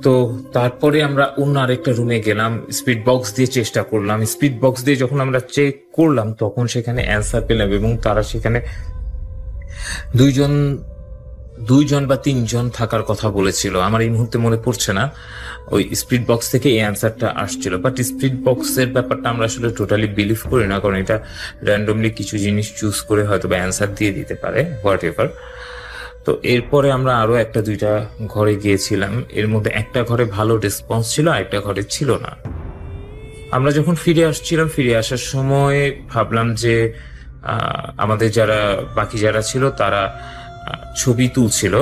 তো তারপরে আমরা অন্য আরেকটা রুমে গেলাম, স্পিড বক্স দিয়ে চেষ্টা করলাম। স্পিড বক্স দিয়ে যখন আমরা চেক করলাম তখন সেখানে অ্যান্সার পেলাম, এবং তারা সেখানে দুইজন বা 3জন থাকার কথা বলেছিল। আমার এই মুহূর্তে মনে পড়ছে না, ওই স্পিড বক্স থেকে এই অ্যান্সারটা আসছিল। বাট স্পিড বক্সের ব্যাপারটা আমরা আসলে টোটালি বিলিভ করি না, কারণ এটা র্যান্ডমলি কিছু জিনিস চুজ করে হয়তো বা অ্যান্সার দিয়ে দিতে পারে, হোয়াট এভার। তো এরপরে আমরা আরো 1-2টা ঘরে গিয়েছিলাম, এর মধ্যে একটা ঘরে ভালো রেসপন্স ছিল, আরেকটা ঘরে ছিল না। আমরা যখন ফিরে আসছিলাম, ফিরে আসার সময় ভাবলাম যে আমাদের বাকি যারা ছিল তারা ছবি তুলছিল,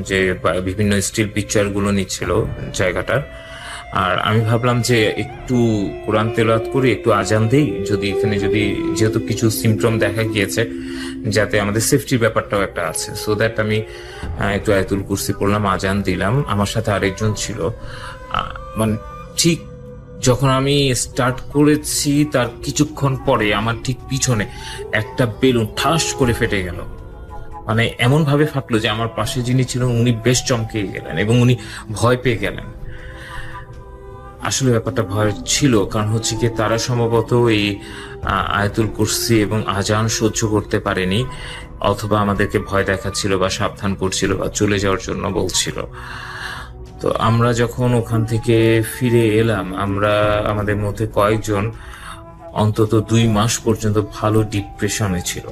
যে বিভিন্ন স্টিল পিকচার গুলো নিচ্ছিল জায়গাটার। আর আমি ভাবলাম যে একটু কোরআন তেলাওয়াত করি, একটু আজান দেই, যদি এখানে যেহেতু কিছু সিমটম দেখা গিয়েছে, যাতে আমাদের সেফটির ব্যাপারটাও একটা আছে। সো দ্যাট আমি একটু আয়াতুল কুরসি পড়লাম, আজান দিলাম। আমার সাথে আরেকজন ছিল, মানে ঠিক যখন আমি স্টার্ট করেছি তার কিছুক্ষণ পরে আমার ঠিক পিছনে একটা বেলুন ঠাস করে ফেটে গেল। মানে এমন ভাবে ফাটলো যে আমার পাশে যিনি ছিলেন উনি বেশ চমকে গেলেন এবং উনি ভয় পেয়ে গেলেন। আসলে ব্যাপারটা ভয় ছিল, কারণ হচ্ছে কি তারা সম্ভবত এই আয়াতুল কুরসি এবং আজান সহ্য করতে পারেনি, অথবা আমাদেরকে ভয় দেখাচ্ছিল বা সাবধান করছিল বা চলে যাওয়ার জন্য বলছিল। তো আমরা যখন ওখান থেকে ফিরে এলাম, আমাদের মধ্যে কয়েকজন অন্তত 2 মাস পর্যন্ত ভালো ডিপ্রেশনে ছিল।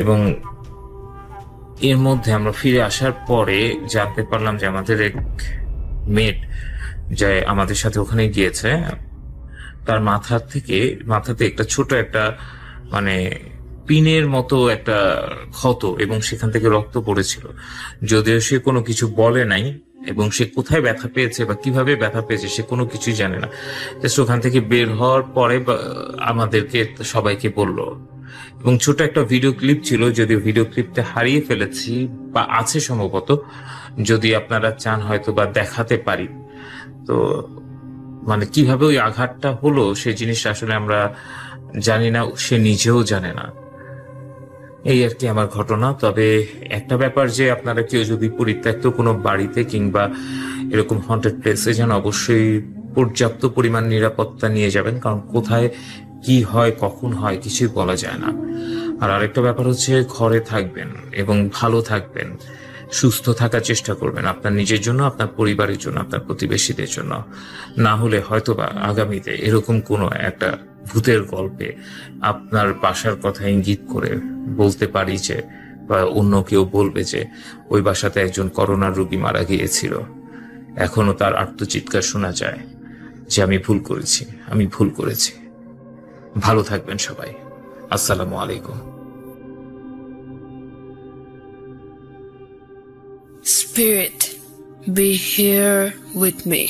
এবং এর মধ্যে আমরা ফিরে আসার পরে জানতে পারলাম যে আমাদের এক মেট যে আমাদের সাথে ওখানে গিয়েছে, তার মাথাতে একটা ছোট একটা মানে পিনের মতো একটা ক্ষত, এবং সেখান থেকে রক্ত পড়েছিল। যদিও সে কোনো কিছু বলে নাই, এবং সে কোথায় ব্যথা পেয়েছে বা কিভাবে ব্যথা পেয়েছে সে কোনো কিছুই জানে না। জাস্ট ওখান থেকে বের হওয়ার পরে আমাদেরকে সবাইকে বলল। এবং ছোট একটা ভিডিও ক্লিপ ছিল, যদিও ভিডিও ক্লিপটা হারিয়ে ফেলেছি বা আছে সম্ভবত, যদি আপনারা চান হয়তো বা দেখাতে পারি। তো মানে কিভাবে ওই আঘাতটা হলো সেই জিনিসটা আসলে আমরা জানি না, সে নিজেও জানে না। এই আর কি আমার ঘটনা। তবে একটা ব্যাপার, যে আপনারা কেউ যদি পরিত্যক্ত কোনো বাড়িতে কিংবা এরকম হন্টেড প্লেসে যান, অবশ্যই পর্যাপ্ত পরিমাণ নিরাপত্তা নিয়ে যাবেন, কারণ কোথায় কি হয় কখন হয় কিছুই বলা যায় না। আর আরেকটা ব্যাপার হচ্ছে, ঘরে থাকবেন এবং ভালো থাকবেন, সুস্থ থাকার চেষ্টা করবেন, আপনার নিজের জন্য, আপনার পরিবারের জন্য, আপনার প্রতিবেশীদের জন্য। না হলে হয়তোবা আগামীতে এরকম কোনো একটা ভূতের গল্পে আপনার বাসার কথা ইঙ্গিত করে বলতে পারি যে, বা অন্য কেউ বলবে যে ওই বাসাতে একজন করোনার রোগী মারা গিয়েছিল, এখনো তার আর্তচিৎকার শোনা যায় যে আমি ভুল করেছি। ভালো থাকবেন সবাই। আসসালামু আলাইকুম। Spirit, be here with me.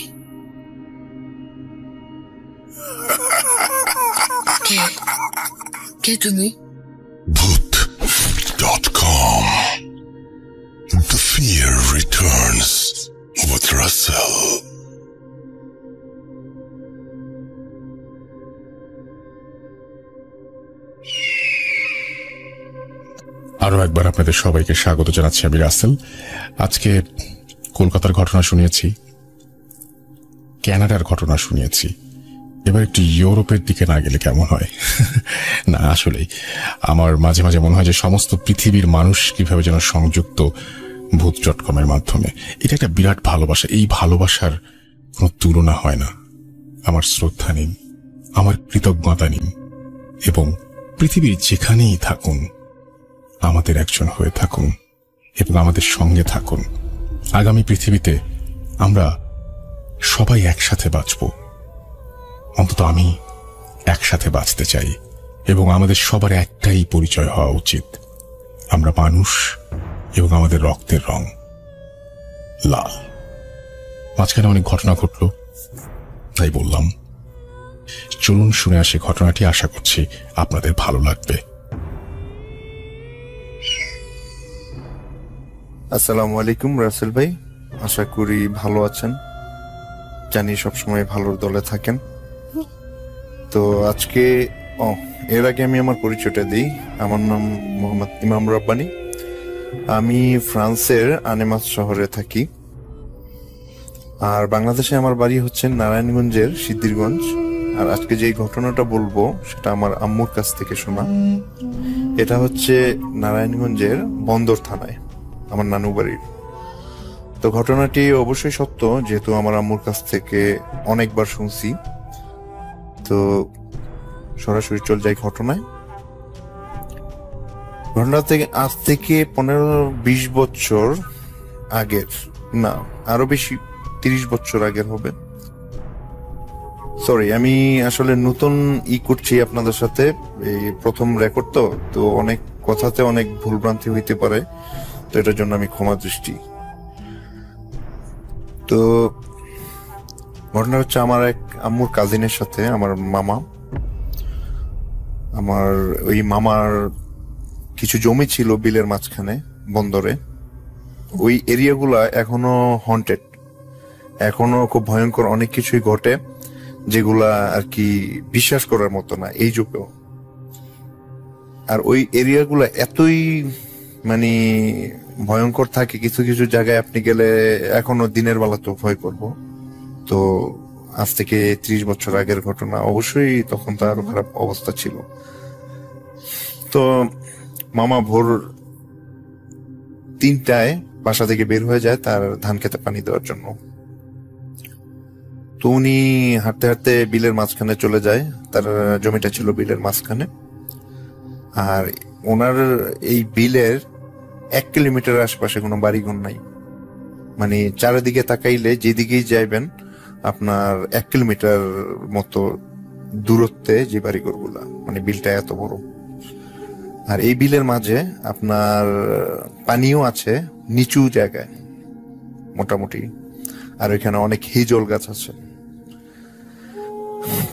কে তুমি? Bhoot.com. The fear returns with Russell. আরো একবার আপনাদের সবাইকে স্বাগত জানাচ্ছি, আমি রাসেল। আজকে কলকাতার ঘটনা শুনিয়েছি, কানাডার ঘটনা শুনিয়েছি, এবার একটু ইউরোপের দিকে না গেলে কেমন হয়? না, আসলেই আমার মাঝে মাঝে মনে হয় যে সমস্ত পৃথিবীর মানুষ কিভাবে যেন সংযুক্ত Bhoot.com এর মাধ্যমে। এটা একটা বিরাট ভালোবাসা। এই ভালোবাসার কোনো তুলনা হয় না। আমার শ্রদ্ধা নিন, আমার কৃতজ্ঞতা নিন, এবং পৃথিবীর যেখানেই থাকুন আমাদের একজন হয়ে থাকুন এবং আমাদের সঙ্গে থাকুন। আগামী পৃথিবীতে আমরা সবাই একসাথে বাঁচব, অন্তত আমি একসাথে বাঁচতে চাই, এবং আমাদের সবার একটাই পরিচয় হওয়া উচিত, আমরা মানুষ এবং আমাদের রক্তের রং লাল। মাঝখানে অনেক ঘটনা ঘটল, তাই বললাম। চলুন শুনে আসি ঘটনাটি, আশা করছি আপনাদের ভালো লাগবে। আসসালামু আলাইকুম রাসেল ভাই, আশা করি ভালো আছেন। জানি সবসময় ভালোর দলে থাকেন। তো আজকে এর আগে আমি আমার পরিচয়টা দিই। আমার নাম মোহাম্মদ ইমাম রব্বানী। আমি ফ্রান্সের আনেমাস শহরে থাকি, আর বাংলাদেশে আমার বাড়ি হচ্ছে নারায়ণগঞ্জের সিদ্ধিরগঞ্জ। আর আজকে যে ঘটনাটা বলবো সেটা আমার আম্মুর কাছ থেকে শোনা। এটা হচ্ছে নারায়ণগঞ্জের বন্দর থানায় আমার নানু বাড়ির। তো ঘটনাটি অবশ্যই সত্য, যেহেতু আমার আম্মুর কাছ থেকে অনেকবার শুনছি। তো সরাসরি চল যাই ঘটনায়। ঘটনা থেকে আজ থেকে 15-20 বছর আগের, না আরো বেশি, 30 বছর আগের হবে। সরি, আমি আসলে নতুন করছি আপনাদের সাথে, এই প্রথম রেকর্ড, তো অনেক কথাতে অনেক ভুলভ্রান্তি হইতে পারে, তো এটার জন্য আমি ক্ষমা দৃষ্টি। তো ঘটনা হচ্ছে আমার এক আম্মুর কাজিনের সাথে আমার মামা, আমার ওই মামার কিছু জমি ছিল বিলের মাঝখানে বন্দরে। ওই এরিয়াগুলা এখনো হন্টেড, এখনো খুব ভয়ঙ্কর অনেক কিছুই ঘটে, যেগুলা আর কি বিশ্বাস করার মতো না এই যুগেও। আর ওই এরিয়াগুলা এতই মানে ভয়ঙ্কর থাকে, কিছু কিছু জায়গায় আপনি গেলে এখনো দিনের বেলা তো ভয় করবো। তো আজ থেকে 30 বছর আগের ঘটনা, অবশ্যই তখন তো আরো খারাপ অবস্থা ছিল। তো মামা ভোর 3টায় বাসা থেকে বের হয়ে যায় তার ধান খেতে পানি দেওয়ার জন্য। তো উনি হাঁটতে হাঁটতে বিলের মাঝখানে চলে যায়, তার জমিটা ছিল বিলের মাঝখানে। আর ওনার এই বিলের 1 কিলোমিটার আশপাশে কোনো বাড়িঘর নাই, মানে চারিদিকে তাকাইলে যেদিকেই যাইবেন আপনার 1 কিলোমিটার মতো দূরত্বে যে বাড়িঘরগুলা, মানে বিলটা এত বড়। আর এই বিলের মাঝে আপনার পানিও আছে নিচু জায়গায় মোটামুটি, আর ওইখানে অনেক হিজল গাছ আছে।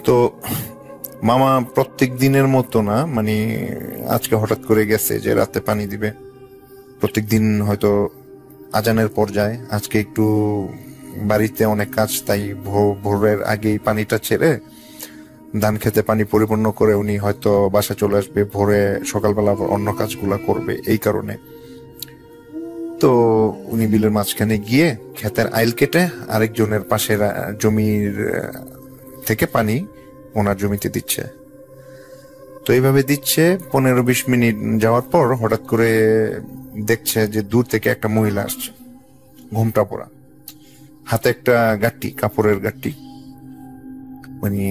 তো মামা প্রত্যেক দিনের মতো না, মানে আজকে হঠাৎ করে গেছে যে রাতে পানি দিবে। প্রত্যেক দিন হয়তো আজানের পর যায়, আজকে একটু বাড়িতে অনেক কাজ, তাই ভোরের আগেই পানিটা ছেড়ে ধান খেতে পানি পরিপূর্ণ করে উনি হয়তো বাসা চলে আসবে ভোরে, সকালবেলা অন্য কাজগুলা করবে এই কারণে। তো উনি বিলের মাঝখানে গিয়ে ক্ষেতের আইল কেটে আরেকজনের পাশের জমির থেকে পানি ওনার জমিতে দিচ্ছে। তো এইভাবে দিচ্ছে 15-20 মিনিট যাওয়ার পর হঠাৎ করে দেখছে যে দূর থেকে একটা মহিলা আসছে, ঘোমটা পরা, হাতে একটা গাট্টি, কাপড়ের গাট্টি, মানে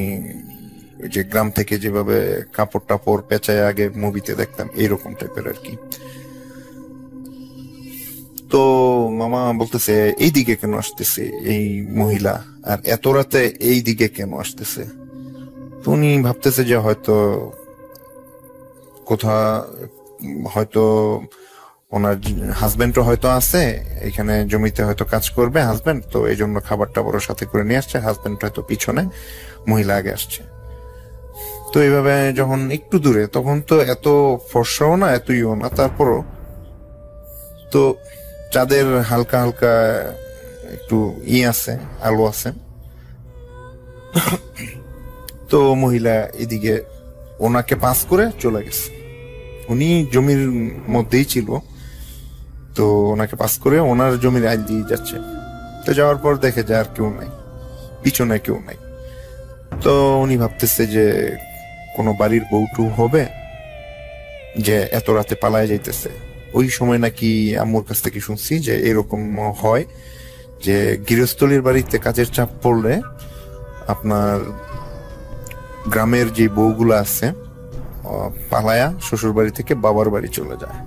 যে গ্রাম থেকে যেভাবে কাপড় টাপড় পেঁচায় আগে মুভিতে দেখতাম এইরকম টাইপের আর কি। তো মামা বলতেছে এই দিকে কেন আসতেছে এই মহিলা, আর এত রাতে এই দিকে কেন আসতেছে। তো উনি ভাবতেছে যে হয়তো কোথা, হয়তো ওনার হাজবেন্ডও হয়তো আছে এখানে জমিতে, হয়তো কাজ করবে হাজবেন্ড, তো এই জন্য খাবার টাবারও সাথে করে নিয়ে আসছে, হাজবেন্ড হয়তো পিছনে, মহিলা আগে আসছে। তো এইভাবে যখন একটু দূরে, তখন তো এত ফর্সাও না এত ইও না, তারপরও তো চাঁদের হালকা হালকা একটু আছে, আলো আছে। তো মহিলা এদিকে ওনাকে পাস করে চলে গেছে, উনি জমির মধ্যেই ছিল, তো ওনাকে পাস করে ওনার জমির আইল দিয়ে যাচ্ছে। তো যাওয়ার পর দেখে যে আর কেউ নাই, পিছনে কেউ নাই। তো উনি ভাবতেছে যে কোনো বাড়ির বউটু হবে যে এত রাতে পালায় যাইতেছে। ওই সময় নাকি আম্মুর কাছ থেকে শুনছি যে এরকম হয় যে গৃহস্থলীর বাড়িতে কাজের চাপ পড়লে আপনার গ্রামের যে বউগুলো আছে পালায়া শ্বশুর বাড়ি থেকে বাবার বাড়ি চলে যায়।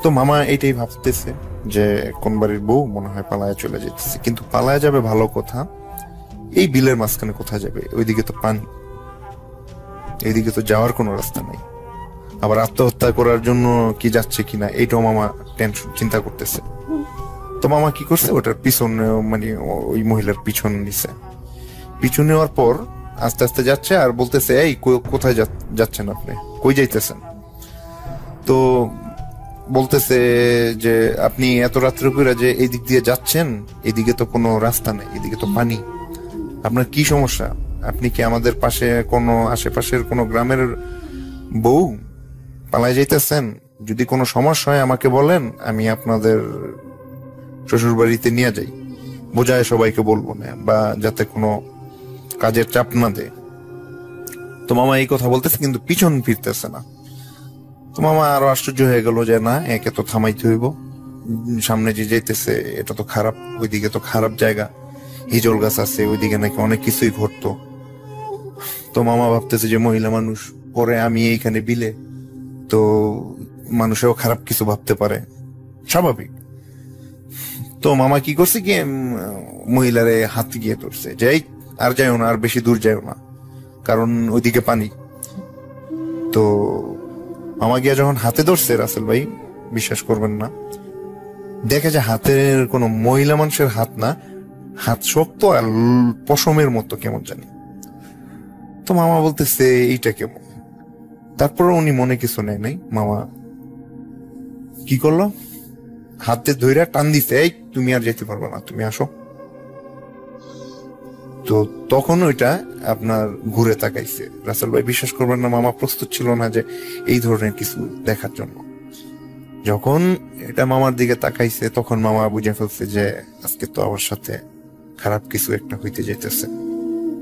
তো মামা এইটাই ভাবতেছে যে কোন বাড়ির বউ মনে হয় পালায়া চলে যেতেছে, কিন্তু পালায়া যাবে ভালো কথা, এই বিলের মাঝখানে কোথায় যাবে? ওইদিকে তো পানি, এইদিকে তো যাওয়ার কোনো রাস্তা নেই। আবার আত্মহত্যা করার জন্য কি যাচ্ছে কিনা এইটাও মামা টেনশন চিন্তা করতেছে। তো মামা কি করছে, ওটার পিছনে মানে ওই মহিলার পিছন নিছে। পিছু নেওয়ার পর আস্তে আস্তে যাচ্ছে আর বলতেছে, এই কোথায় যাচ্ছেন আপনি, কই যাইতেছেন? তো বলতেছে যে আপনি এত রাত্রে করে যে এই দিক দিয়ে যাচ্ছেন, এদিকে তো কোনো রাস্তা নেই, এদিকে তো পানি, আপনার কি সমস্যা? আপনি কি আমাদের পাশে কোনো আশেপাশের কোনো গ্রামের বউ পালায় যাইতেছেন? যদি কোনো সমস্যা হয় আমাকে বলেন, আমি আপনাদের শ্বশুর বাড়িতে নিয়ে যাই, বোঝায় সবাইকে বলবো না, বা যাতে কোনো কাজের চাপ না দেয়। তো মামা এই কথা বলতেছে কিন্তু পিছন ফিরতেছে না। তো মামা আরো আশ্চর্য হয়ে গেল যে না, একে তো থামাইতে হইব, সামনে যে যাইতেছে এটা তো খারাপ, ওইদিকে তো খারাপ জায়গা, হিজল গাছ আছে, ওইদিকে নাকি অনেক কিছুই ঘটতো। তো মামা ভাবতেছে যে মহিলা মানুষ, পরে আমি এইখানে বিলে, তো মানুষেও খারাপ কিছু ভাবতে পারে, স্বাভাবিক। তো মামা কি করছে কি, মহিলারে হাত গিয়ে ধরছে যে আর যাইও না, আর বেশি দূর যাইও না, কারণ ওইদিকে পানি। তো মামা গিয়া যখন হাতে ধরছে, রাসেল ভাই বিশ্বাস করবেন না, দেখে যে হাতের কোনো মহিলা মানুষের হাত না, হাত শক্ত আর পশমের মতো কেমন জানি। তো মামা বলতেছে এইটা কেমন? তারপর উনি মনে কিছু নেয় নাই, মামা কি করলো, হাতে ধইরা টান দিছে, এই তুমি আর যেতে পারবে না, তুমি আসো। তো তখন ওইটা আপনার ঘুরে তাকাইছে। রাসেল ভাই বিশ্বাস করবেন না, মামা প্রস্তুত ছিল না যে এই ধরনের কিছু দেখার জন্য। যখন এটা মামার দিকে তাকাইছে, তখন মামা বুঝে ফেলছে যে আজকে তো আমার সাথে খারাপ কিছু একটা হইতে যাইতেছে,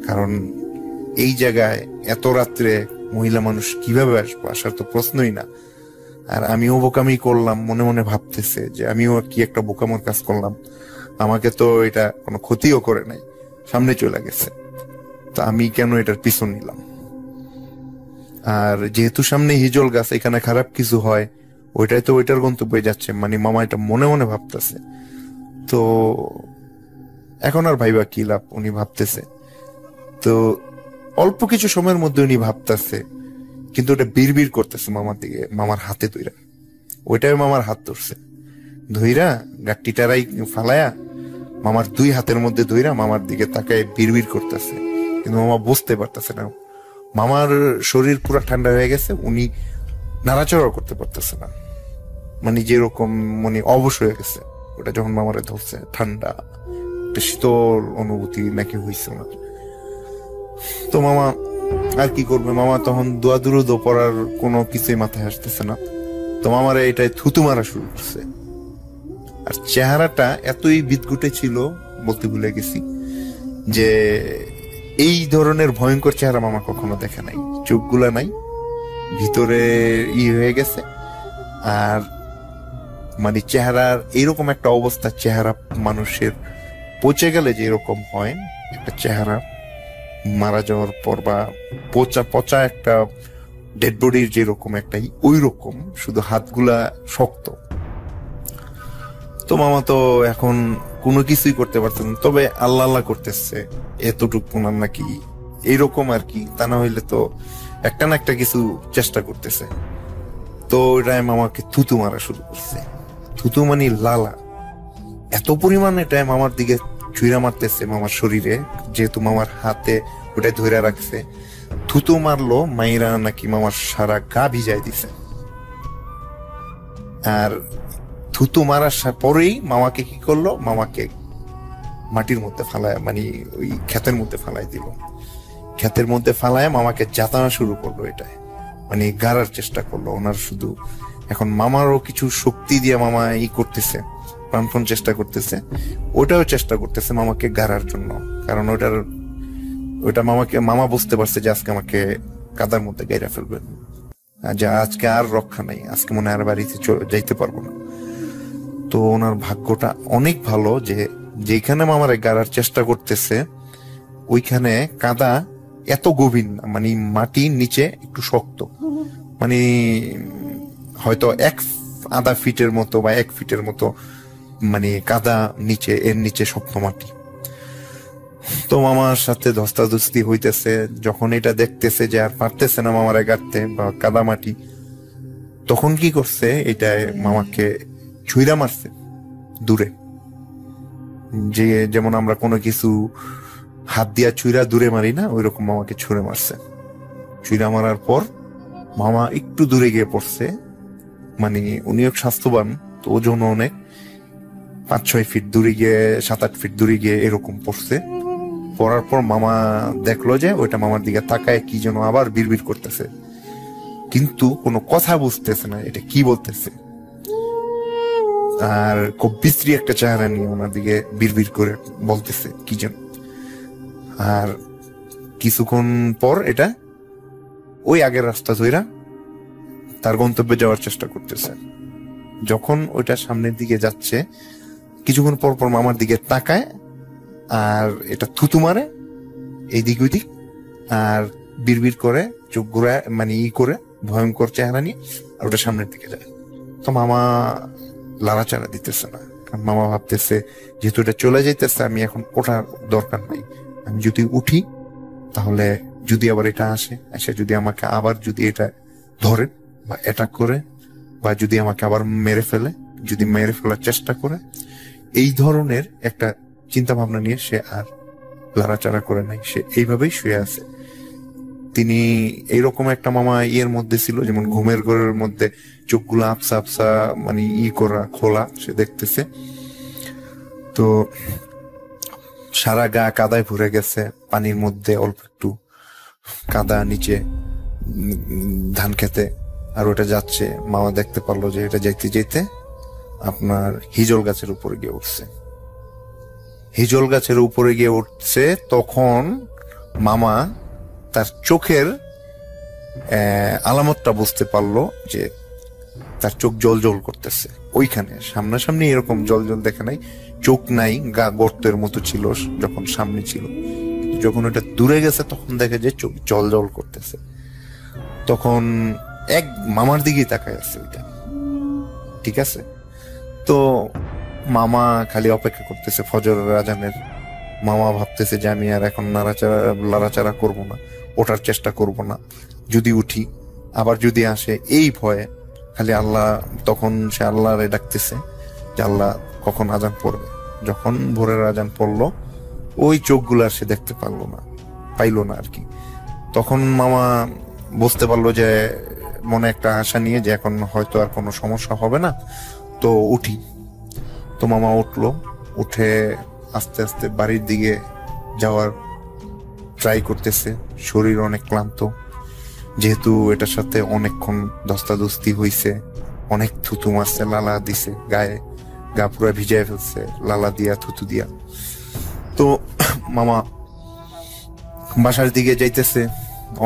কারণ এই জায়গায় এত রাত্রে মহিলা মানুষ কিভাবে আসবো, আসার তো প্রশ্নই না। আর আমিও বোকামি করলাম, মনে মনে ভাবতেছে যে আমিও কি একটা বোকামোর কাজ করলাম, আমাকে তো এটা কোনো ক্ষতিও করে নাই, সামনে চলে গেছে, তো আমি কেন এটার পিছন নিলাম? আর যেহেতু সামনে হিজল গাছ, এখানে খারাপ কিছু হয়, ওইটাই তো ওইটার গন্তব্যে যাচ্ছে, মানে মামা এটা মনে মনে ভাবতেছে। তো এখন আর ভাইবা কি লাভ, উনি ভাবতেছে। তো অল্প কিছু সময়ের মধ্যে উনি ভাবতেছে, কিন্তু ওটা বিড়বিড় করতেছে মামার দিকে, মামার হাতে ধইরা। ওইটাই মামার হাত ধরছে, ধইরা গাট্টিটারাই ফালায়া মামার দুই হাতের মধ্যে ধইরা মামার দিকে তাকায় বিড়বিড় করতেছে, কিন্তু মামা বুঝতে পারতেছে না। মামার শরীর পুরো ঠান্ডা হয়ে গেছে, উনি নাড়াচড়াও করতে পারতেছে না, মানে যেরকম মানে অবশ হয়ে গেছে। ওটা যখন মামারে ধরছে, ঠান্ডা একটা শীতল অনুভূতি নাকি হয়েছে না। তো মামা আর কি করবে, মামা তখন দোয়া দুরুদ পড়ার কোনো কিছুই মাথায় আসতেছে না। তো মামারা এটাই থুতু মারা শুরু করছে। আর চেহারাটা এতই বিদঘুটে ছিল, বলতে ভুলে গেছি, যে এই ধরনের ভয়ঙ্কর চেহারা মামা কখনো দেখে নাই। চোখগুলা নাই, ভিতরে হয়ে গেছে, আর মানে চেহারার এরকম একটা অবস্থা, চেহারা মানুষের পচে গেলে যে এরকম হয় একটা চেহারা, মারা যাওয়ার পর বা পচা পচা একটা ডেড বডির যেরকম একটা, ওই রকম, শুধু হাতগুলা শক্ত। তো মামা তো এখন কোনো কিছুই করতে পারতেন, তবে আল্লাহ আল্লাহ করতেছে, এতটুকু ওনার নাকি এইরকম আর কি, তা না হইলে তো একটা না একটা কিছু চেষ্টা করতেছে। তো এটাই মামাকে থুতু মারা শুরু করছে। থুতু মানে লালা, এত পরিমাণ এটাই মামার দিকে ছুঁড়া মারতেছে মামার শরীরে, যেহেতু মামার হাতে ওটাই ধরে রাখছে। থুতু মারলো, মাইরা নাকি মামার সারা গা ভিজাই দিছে। আর থুতু মারার পরেই মামাকে কি করলো, মামাকে মাটির মধ্যে ফালায়, মানে ওই ক্ষেতের মধ্যে ফালাই দিল। ক্ষেতের মধ্যে ফালায় মামাকে যাতানা শুরু করলো, এটাই মানে গাড়ার চেষ্টা করলো ওনার। শুধু এখন মামারও কিছু শক্তি দিয়ে মামা করতেছে, প্রাণপণ চেষ্টা করতেছে, ওটাও চেষ্টা করতেছে মামাকে গাড়ার জন্য, কারণ ওটা মামা বুঝতে পারছে যে আজকে আমাকে কাদার মধ্যে গাইরা ফেলবে, যে আজকে আর রক্ষা নাই, আজকে মনে আর বাড়িতে যাইতে পারবো না। তো তো ওনার ভাগ্যটা অনেক ভালো যে যেখানে মামারে গাড়ার চেষ্টা করতেছে ওইখানে কাদা এত গভীর না, মানে মাটির নিচে একটু শক্ত, মানে হয়তো আধা ফিটের মতো বা 1 ফিটের মতো মানে কাদা নিচে, এর নিচে শক্ত মাটি। তো মামার সাথে ধস্তাধস্তি হইতেছে, যখন এটা দেখতেছে যে আর পারতেছে না মামারে গাড়তে বা কাদা মাটি, তখন কি করছে, এটা মামাকে ছুঁড়া মারছে দূরে, যে যেমন আমরা কোনো কিছু হাত দিয়া ছুঁড়া দূরে মারি না, ওই রকম মামাকে ছুঁড়ে মারছে। ছুঁড়া মারার পর মামা একটু দূরে গিয়ে পড়ছে, মানে উনিও স্বাস্থ্যবান, তো ওজন অনেক, 5-6 ফিট দূরে গিয়ে, 7-8 ফিট দূরে গিয়ে এরকম পড়ছে। পড়ার পর মামা দেখলো যে ওইটা মামার দিকে তাকায় কি যেন আবার বিড়বিড় করতেছে, কিন্তু কোনো কথা বুঝতেছে না এটা কি বলতেছে, আর খুব বিশ্রী একটা চেহারা নিয়ে ওনার দিকে বিড়বিড় করে বলতেছে কি যেন। আর কিছুক্ষণ পর এটা ওই আগের রাস্তা ধইরা তার গন্তব্যে যাওয়ার চেষ্টা করতেছে। যখন ওইটা সামনের দিকে যাচ্ছে, কিছুক্ষণ পর পর মামার দিকে তাকায় আর এটা থুতু মারে এইদিক ওইদিক, আর বিড়বিড় করে চোখ ঘুরায়, মানে করে ভয়ঙ্কর চেহারা নিয়ে, আর ওটা সামনের দিকে যায়। তো মামা লাড়াচাড়া দিতেছে না, কারণ মামা ভাবতেছে যেহেতু এটা চলে যাইতেছে, আমি এখন ওঠার দরকার নাই, আমি যদি উঠি তাহলে যদি আবার এটা আসে যদি আমাকে আবার যদি এটা ধরে বা অ্যাটাক করে, বা যদি আমাকে আবার মেরে ফেলার চেষ্টা করে, এই ধরনের একটা চিন্তা ভাবনা নিয়ে সে আর লড়াচড়া করে নাই, সে এইভাবেই শুয়ে আছে। তিনি এইরকম একটা মামা ইয়ের মধ্যে ছিল, যেমন ঘুমের ঘরের মধ্যে চোখগুলো আপসা আপসা মানে করা খোলা, সে দেখতেছে। তো সারা গা কাদায় ভরে গেছে, পানির মধ্যে অল্প একটু কাদা নিচে ধান খেতে, আর ওটা যাচ্ছে। মামা দেখতে পারলো যে এটা যাইতে যাইতে আপনার হিজল গাছের উপরে গিয়ে উঠছে। তখন মামা তার চোখের আলামতটা বুঝতে পারলো যে তার চোখ জল জল করতেছে। ওইখানে সামনাসামনি এরকম জল জল দেখে নাই, চোখ নাই, গা গর্তের মতো ছিল যখন সামনে ছিল, যখন ওটা দূরে গেছে তখন দেখে যে চোখ জল জল করতেছে। তখন এক মামার দিকেই তাকায় আছে ওইটা, ঠিক আছে। তো মামা খালি অপেক্ষা করতেছে ফজরের আজানের। মামা ভাবতেছে যে আমি আর এখন লড়াচাড়া করবো না, ওঠার চেষ্টা করব না, যদি উঠি আবার যদি আসে, এই ভয়ে খালি আল্লাহ। তখন সে আল্লাহরে ডাকতেছে যে আল্লাহ কখন আজান পড়বে। যখন ভোরের আজান পড়লো, ওই চোখগুলো সে দেখতে পাইলো না আর কি। তখন মামা বুঝতে পারলো যে মনে একটা আশা নিয়ে যে এখন হয়তো আর কোনো সমস্যা হবে না, তো উঠি। তো মামা উঠে আস্তে আস্তে বাড়ির দিকে যাওয়ার ট্রাই করতেছে। শরীর অনেক ক্লান্ত, যেহেতু এটার সাথে অনেকক্ষণ ধস্তাধস্তি হইছে, অনেক থুতু মারছে, লালা দিছে গায়ে, গা পুরো ভিজায় ফেলছে লালা দিয়া থুতু দিয়া। তো মামা বাসার দিকে যাইতেছে,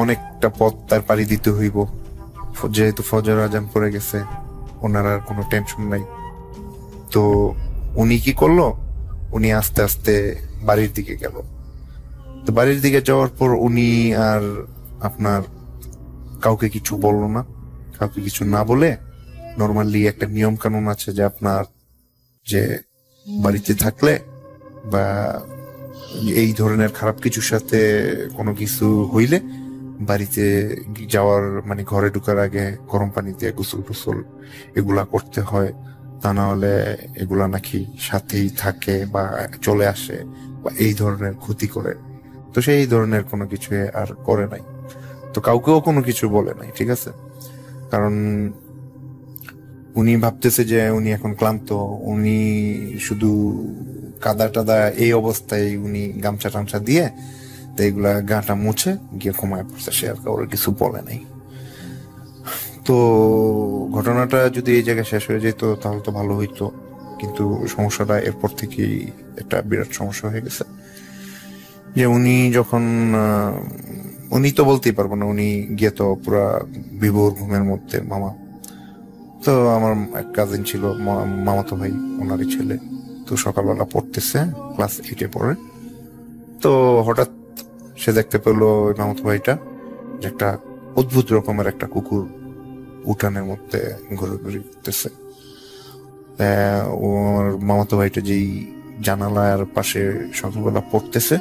অনেকটা পথ তার পাড়ি দিতে হইব, যেহেতু ফজর আজান পড়ে গেছে, ওনার আর কোনো টেনশন নাই। তো উনি কি করলো, উনি আস্তে আস্তে বাড়ির দিকে গেল। তো বাড়ির দিকে যাওয়ার পর উনি আর আপনার কাউকে কিছু বললো না। কাউকে কিছু না বলে, নর্মালি একটা নিয়ম কানুন আছে যে আপনার যে বাড়িতে থাকলে বা এই ধরনের খারাপ কিছুর সাথে কোনো কিছু হইলে বাড়িতে যাওয়ার মানে ঘরে ঢুকার আগে গরম পানি দিয়ে গোসল টোসল এগুলা করতে হয়, তা না হলে এগুলা নাকি সাথেই থাকে বা চলে আসে বা এই ধরনের ক্ষতি করে। তো সেই ধরনের কোনো কিছু আর করে নাই, তো কাউকেও কোনো কিছু বলে নাই, ঠিক আছে। কারণ উনি ভাবতেছে যে উনি এখন ক্লান্ত, উনি শুধু কাদা টাদা এই অবস্থায় উনি গামছা টামছা দিয়ে তো এগুলা গাটা মুছে গিয়ে ঘুমায় পড়ছে, সে আর কাউকে কিছু বলে নাই। তো ঘটনাটা যদি এই জায়গায় শেষ হয়ে যেত তাহলে তো ভালো হইতো, কিন্তু সমস্যাটা এরপর থেকেই একটা বিরাট সমস্যা হয়ে গেছে। যে উনি যখন উনি তো বলতেই পারবো না, উনি গিয়ে তো পুরা বিভোর ঘুমের মধ্যে মামা। তো আমার এক কাজিন ছিল, মামাতো ভাই, ওনারই ছেলে। তো সকালবেলা পড়তেছে, ক্লাস 8-এ পড়ে। তো হঠাৎ সে দেখতে পেলো ওই মামাতো ভাইটা যে একটা অদ্ভুত রকমের একটা কুকুর উঠানের মধ্যে ঘুরে করতেছে। ওর মামাতো ভাইটা যেই জানালার পাশে সকালবেলা পড়তেছে,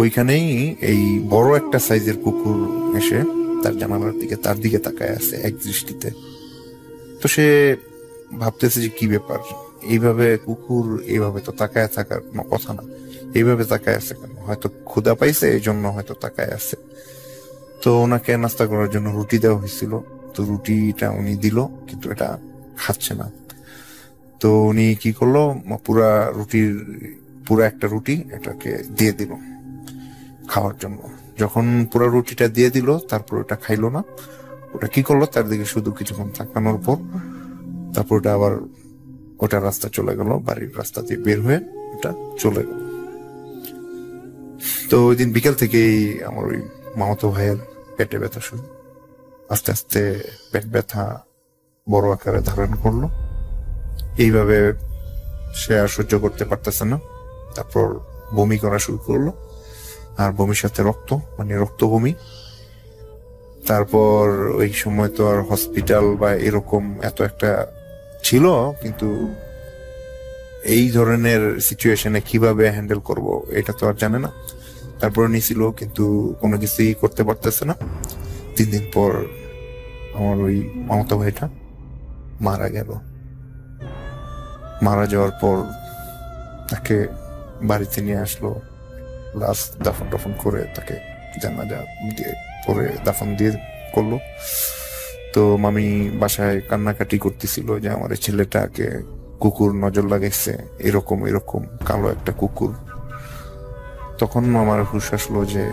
ওইখানেই এই বড় একটা সাইজের কুকুর এসে তার জানালার দিকে, তার দিকে তাকায় আছে এক দৃষ্টিতে। তো সে ভাবতেছে যে কি ব্যাপার, এইভাবে কুকুর এইভাবে তো তাকায় থাকার কোনো কথা না, এইভাবে তাকায় আছে কেন? হয়তো ক্ষুধা পাইছে, এই জন্য হয়তো তাকায় আছে। তো ওনাকে নাস্তা করার জন্য রুটি দেওয়া হয়েছিল। তো রুটিটা উনি দিল, কিন্তু এটা খাচ্ছে না। তো উনি কি করলো, পুরা একটা রুটি এটাকে দিয়ে দিল খাওয়ার জন্য। যখন পুরো রুটিটা দিয়ে দিল, তারপর ওটা খাইলো না। ওটা কি করলো, তার দিকে শুধু কিছুক্ষণ তাকানোর পর তারপর ওটা আবার ওটা রাস্তা চলে গেল, বাড়ির রাস্তা দিয়ে বের হয়ে ওটা চলে গেল। তো ওই দিন বিকেল থেকেই আমার ওই মামাতো ভাইয়ের পেটে ব্যথা শুরু, আস্তে আস্তে পেট ব্যথা বড় আকারে ধারণ করলো। এইভাবে সে আর সহ্য করতে পারতেছে না, তারপর বমি করা শুরু করলো, আর বমির সাথে রক্ত বমি। তারপর ওই সময় তো আর হসপিটাল বা এরকম এত একটা ছিল, কিন্তু এই ধরনের সিচুয়েশনে কিভাবে হ্যান্ডেল করব এটা তো আর জানে না। তারপর নিয়েছিল, কিন্তু কোনো কিছুই করতে পারতেছে না। 3 দিন পর আমার ওই মামাতো ভাইটা মারা গেল। মারা যাওয়ার পর তাকে বাড়িতে নিয়ে আসলো, লাশ দাফন করে তাকে জানাজা দিয়ে পরে দাফন দিয়ে করলো। তো মামি বাসায় কান্নাকাটি করতেছিল যে আমার ছেলেটাকে কুকুর নজর লাগাইছে, এরকম কালো একটা কুকুর। তখন আমার হুশ আসলো যে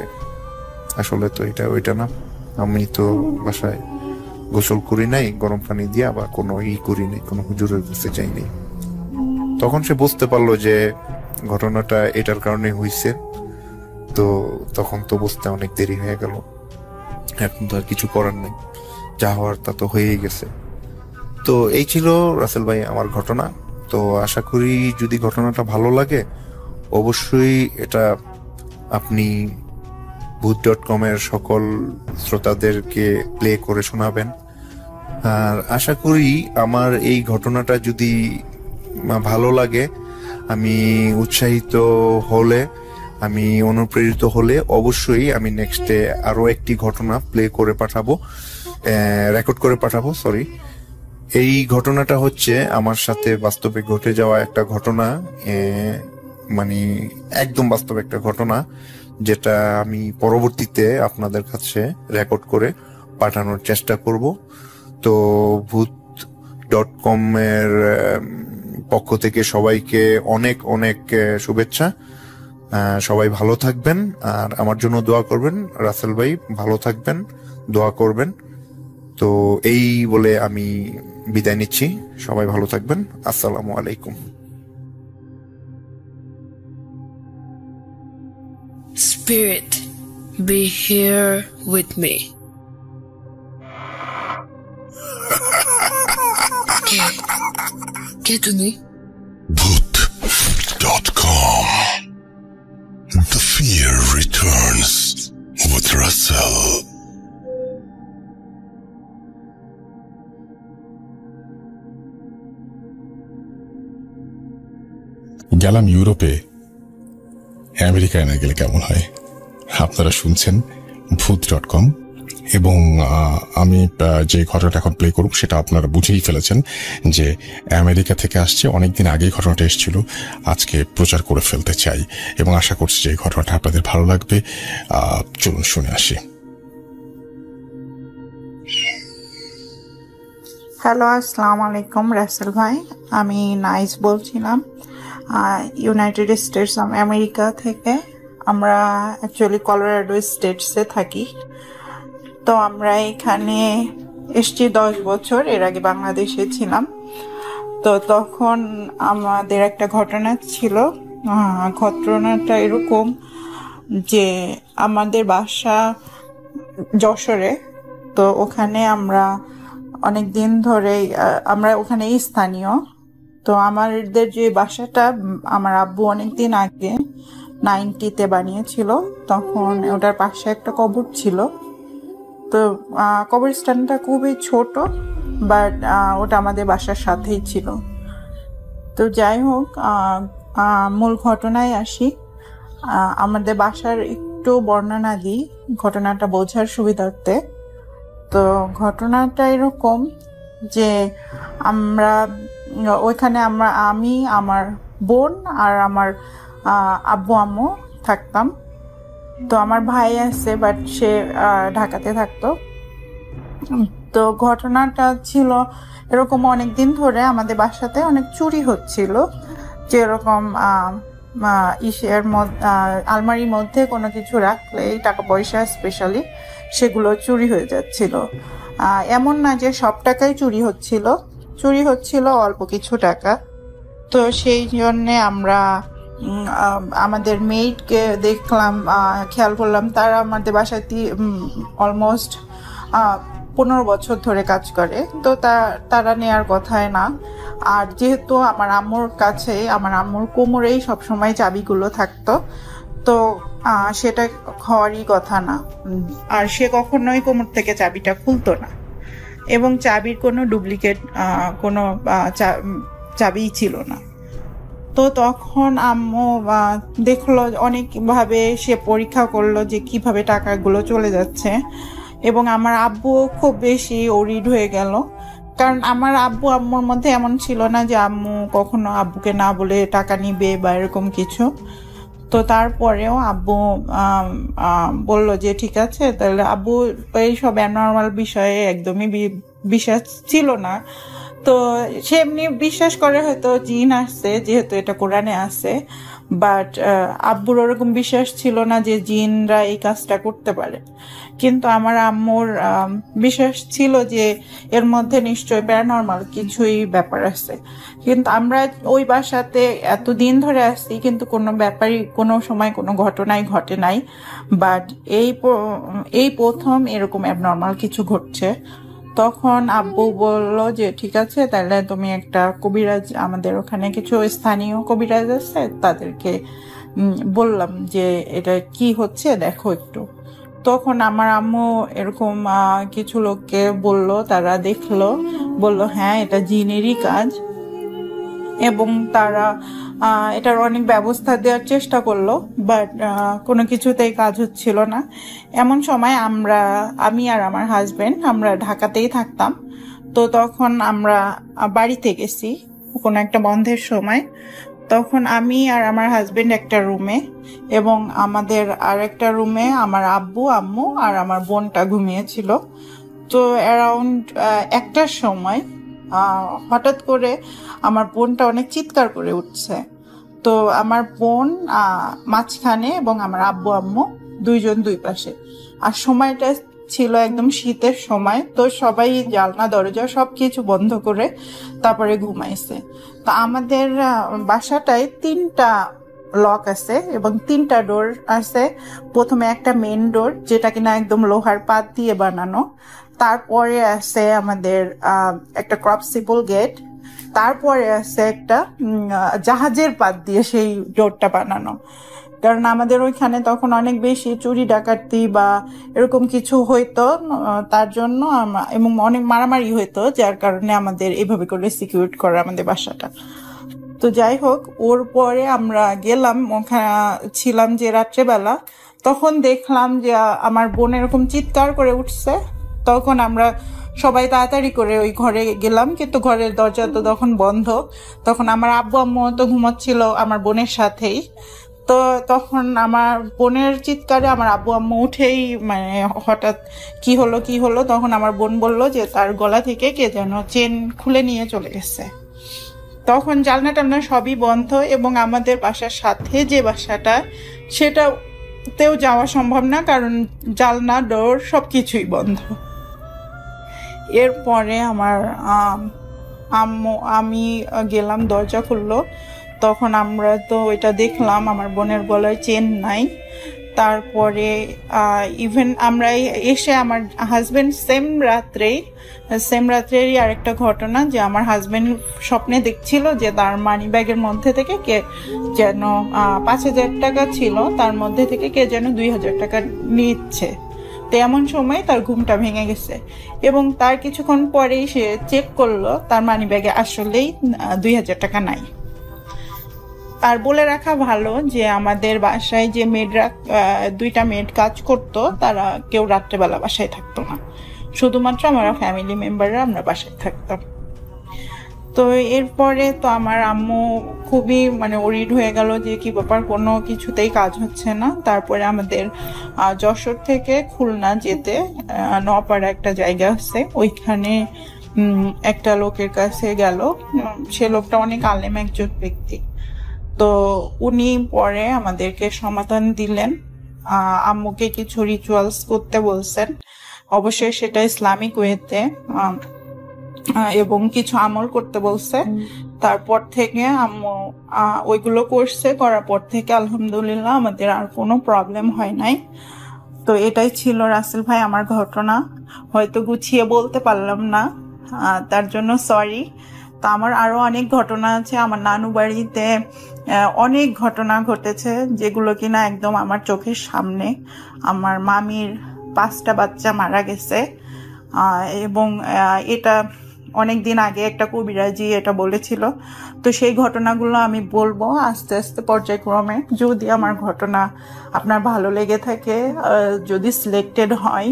আসলে তো এটা ওইটা না, আমি তো বাসায় গোসল করি নাই গরম পানি দিয়া, বা কোনো করি নাই, কোনো হুজুরের কাছে যাইনি। তখন সে বুঝতে পারলো যে ঘটনাটা এটার কারণে হয়েছে। তো তখন তো বুঝতে অনেক দেরি হয়ে গেল, এখন তো আর কিছু করার নেই, যা হওয়ার তা তো হয়েই গেছে। তো এই ছিল রাসেল ভাই আমার ঘটনা। তো আশা করি যদি ঘটনাটা ভালো লাগে, অবশ্যই এটা আপনি ভূত.com এর সকল শ্রোতাদেরকে প্লে করে শোনাবেন। আর আশা করি আমার এই ঘটনাটা যদি ভালো লাগে, আমি উৎসাহিত হলে, আমি অনুপ্রেরিত হলে অবশ্যই আমি নেক্সটে আরো একটি ঘটনা প্লে করে পাঠাবো, রেকর্ড করে পাঠাবো। এই ঘটনাটা হচ্ছে আমার সাথে বাস্তবে ঘটে যাওয়া একটা ঘটনা, মানে একদম বাস্তব একটা ঘটনা, যেটা আমি পরবর্তীতে আপনাদের কাছে রেকর্ড করে পাঠানোর চেষ্টা করব। তো ভূত.com এর পক্ষ থেকে সবাইকে অনেক অনেক শুভেচ্ছা। সবাই ভালো থাকবেন, আর আমার জন্য দোয়া করবেন। রাসেল ভাই ভালো থাকবেন, দোয়া করবেন। তো এই বলে আমি বিদায় নিচ্ছি, সবাই ভালো থাকবেন, আসসালামু আলাইকুম। Spirit, be here with me. কে তুমি? Bhoot.com. The fear returns with Russell. গেলাম ইউরোপে, আমেরিকায় না গেলে কেমন হয়? আপনারা শুনছেন ভূত.com, এবং আমি যে ঘটনাটা এখন প্লে করব সেটা আপনারা বুঝেই ফেলেছেন যে আমেরিকা থেকে আসছে। অনেকদিন আগেই ঘটনাটা এসেছিল, আজকে প্রচার করে ফেলতে চাই এবং আশা করছি যে এই ঘটনাটা আপনাদের ভালো লাগবে। চলুন শুনে আসি। হ্যালো, আসসালামু আলাইকুম রাসেল ভাই, আমি নাইস বলছিলাম ইউনাইটেড স্টেটস অফ আমেরিকা থেকে। আমরা অ্যাকচুয়ালি কলোরাডো স্টেটসে থাকি। তো আমরা এখানে এসছি 10 বছর, এর আগে বাংলাদেশে ছিলাম। তো তখন আমাদের একটা ঘটনা ছিল। ঘটনাটা এরকম যে আমাদের বাসা যশোরে, তো ওখানে আমরা অনেক দিন ধরেই আমরা ওখানেই স্থানীয়। তো আমাদের যে বাসাটা আমার আব্বু অনেক দিন আগে 90-তে বানিয়েছিল, তখন ওটার পাশে একটা কবর ছিল। তো কবরস্থানটা খুবই ছোট, বাট ওটা আমাদের বাসার সাথেই ছিল। তো যাই হোক, মূল ঘটনায় আসি। আমাদের বাসার একটু বর্ণনা দিই ঘটনাটা বোঝার সুবিধার্থে। তো ঘটনাটা এরকম যে ওইখানে আমি, আমার বোন আর আমার আব্বু আম্মু থাকতাম। তো আমার ভাই আছে, বাট সে ঢাকাতে থাকতো। তো ঘটনাটা ছিল এরকম, অনেক দিন ধরে আমাদের বাসাতে অনেক চুরি হচ্ছিল। যেরকম আলমারির মধ্যে কোনো কিছু রাখলেই টাকা পয়সা স্পেশালি সেগুলো চুরি হয়ে যাচ্ছিল। এমন না যে সব টাকাই চুরি হচ্ছিল অল্প কিছু টাকা। তো সেই জন্যে আমরা আমাদের মেইডকে দেখলাম, খেয়াল করলাম তারা আমাদের বাসায় অলমোস্ট 15 বছর ধরে কাজ করে। তো তারা নেয়ার কথাই না। আর যেহেতু আমার আম্মুর কাছে, আমার আম্মুর কোমরেই সবসময় চাবিগুলো থাকতো, তো সেটা হওয়ারই কথা না। আর সে কখনোই কোমর থেকে চাবিটা খুলতো না, এবং চাবির কোনো ডুপ্লিকেট কোনো চাবিই ছিল না। তো তখন আম্মু দেখলো, অনেকভাবে সে পরীক্ষা করলো যে কিভাবে টাকাগুলো চলে যাচ্ছে। এবং আমার আব্বু খুব বেশি ওরিড হয়ে গেল, কারণ আমার আব্বু আম্মুর মধ্যে এমন ছিল না যে আম্মু কখনো আব্বুকে না বলে টাকা নিবে বা এরকম কিছু। তো তারপরেও আব্বু বলল যে ঠিক আছে। তাহলে আব্বু এইসব অ্যাবনর্মাল বিষয়ে একদমই বিশ্বাস ছিল না। তো সে এমনি বিশ্বাস করে হয়তো জিন আসছে, যেহেতু এটা কোরআনে আছে। বাট আব্বুর ওরকম বিশ্বাস ছিল না যে জিনরা এই কাজটা করতে পারে। কিন্তু আমার আম্মুর বিশ্বাস ছিল যে এর মধ্যে নিশ্চয়ই প্যারানর্মাল কিছুই ব্যাপার আছে। কিন্তু আমরা ওই বাসাতে এতদিন ধরে আসছি, কিন্তু কোনো ব্যাপারই কোনো সময় কোনো ঘটনাই ঘটে নাই। বাট এই প্রথম এরকম অ্যাবনর্মাল কিছু ঘটছে। তখন আব্বু বলল যে ঠিক আছে, তাহলে তুমি একটা কবিরাজ, আমাদের ওখানে কিছু স্থানীয় কবিরাজ আছে, তাদেরকে বললাম যে এটা কি হচ্ছে দেখো একটু। তখন আমার আম্মু এরকম কিছু লোককে বলল, তারা দেখলো, বলল হ্যাঁ এটা জিনেরই কাজ। এবং তারা এটার অনেক ব্যবস্থা দেওয়ার চেষ্টা করলো, বাট কোনো কিছুতেই কাজ হচ্ছিল না। এমন সময় আমি আর আমার হাজবেন্ড আমরা ঢাকাতেই থাকতাম। তো তখন আমরা বাড়িতে গেছি কোনো একটা বন্ধের সময়। তখন আমি আর আমার হাজবেন্ড একটা রুমে, এবং আমাদের আর একটা রুমে আমার আব্বু আম্মু আর আমার বোনটা ঘুমিয়েছিল। তো অ্যারাউন্ড 1টার সময় হঠাৎ করে আমার বোনটা অনেক চিৎকার করে উঠছে। তো আমার বোন মাঝখানে এবং আমার আব্বু আম্মু দুইজন দুই পাশে। আর সময়টা ছিল একদম শীতের সময়। তো সবাই জানলা দরজা সবকিছু বন্ধ করে তারপরে ঘুমাইছে। তো আমাদের বাসাটায় 3টা লক আছে এবং 3টা ডোর আছে। প্রথমে একটা মেন ডোর, যেটা কিনা একদম লোহার পাত দিয়ে বানানো। তারপরে আছে আমাদের একটা ক্রপসিবল গেট। তারপরে আছে একটা জাহাজের পাত দিয়ে সেই ডোরটা বানানো। কারণ আমাদের ওইখানে তখন অনেক বেশি চুরি ডাকাতি বা এরকম কিছু হইতো, তার জন্য এবং অনেক মারামারি হইতো, যার কারণে আমাদের এইভাবে করে সিকিউর করা আমাদের বাসাটা। তো যাই হোক, ওর পরে আমরা গেলাম, ওখানে ছিলাম যে রাত্রেবেলা। তখন দেখলাম যে আমার বোন এরকম চিৎকার করে উঠছে। তখন আমরা সবাই তাড়াতাড়ি করে ওই ঘরে গেলাম, কিন্তু ঘরের দরজা তো তখন বন্ধ। তখন আমার আব্বু আম্মু তো ঘুমাচ্ছিল আমার বোনের সাথেই। তো তখন আমার বোনের চিৎকারে আমার আব্বু আম্মু উঠেই মানে হঠাৎ কি হলো তখন আমার বোন বলল যে তার গলা থেকে কে যেন চেন খুলে নিয়ে চলে গেছে। তখন জানলা টালনা সবই বন্ধ, এবং আমাদের বাসার সাথে যে বাসাটা সেটাতেও যাওয়া সম্ভব না, কারণ জানলা ডোর সবকিছুই বন্ধ। এরপরে আমার আমি গেলাম, দরজা খুললো। তখন আমরা তো এটা দেখলাম আমার বোনের গলায় চেন নাই। তারপরে ইভেন আমরা এসে আমার হাজবেন্ড সেম রাত্রেরই আরেকটা ঘটনা যে আমার হাজবেন্ড স্বপ্নে দেখছিল যে তার মানি ব্যাগের মধ্যে থেকে কে যেন 5,000 টাকা ছিল, তার মধ্যে থেকে কে যেন 2,000 টাকা নিচ্ছে। তো এমন সময় তার ঘুমটা ভেঙে গেছে এবং তার কিছুক্ষণ পরেই সে চেক করলো তার মানি ব্যাগে আসলেই 2,000 টাকা নাই। আর বলে রাখা ভালো যে আমাদের বাসায় যে মেয়েরা 2টা মেড কাজ করতো তারা কেউ রাত্রেবেলা বাসায় থাকতো না, শুধুমাত্র আমরা ফ্যামিলি মেম্বাররা আমরা বাসায় থাকতাম। তো এরপরে তো আমার আম্মু খুবই ওরিড হয়ে গেল যে কি ব্যাপার, কোনো কিছুতেই কাজ হচ্ছে না। তারপরে আমাদের যশোর থেকে খুলনা যেতে নপাড়া একটা জায়গা আছে, ওইখানে একটা লোকের কাছে গেল। সে লোকটা অনেক আলেম একজন ব্যক্তি, তো উনি পরে আমাদেরকে সমাধান দিলেন, আম্মুকে কিছু রিচুয়ালস করতে বলছেন, অবশ্যই সেটা ইসলামিক ওয়েতে, এবং কিছু আমল করতে বলছে। তারপর থেকে আম্মু ওইগুলো করার পর থেকে আলহামদুলিল্লাহ আমাদের আর কোনো প্রবলেম হয় নাই। তো এটাই ছিল রাসেল ভাই আমার ঘটনা, হয়তো গুছিয়ে বলতে পারলাম না, তার জন্য সরি। তো আমার আরো অনেক ঘটনা আছে, আমার নানু বাড়িতে অনেক ঘটনা ঘটেছে যেগুলো কিনা একদম আমার চোখের সামনে। আমার মামির 5টা বাচ্চা মারা গেছে, এবং এটা অনেক দিন আগে একটা কবিরাজি এটা বলেছিল। তো সেই ঘটনাগুলো আমি বলবো আস্তে আস্তে পর্যায়ক্রমে, যদি আমার ঘটনা আপনার ভালো লেগে থাকে, যদি সিলেক্টেড হয়,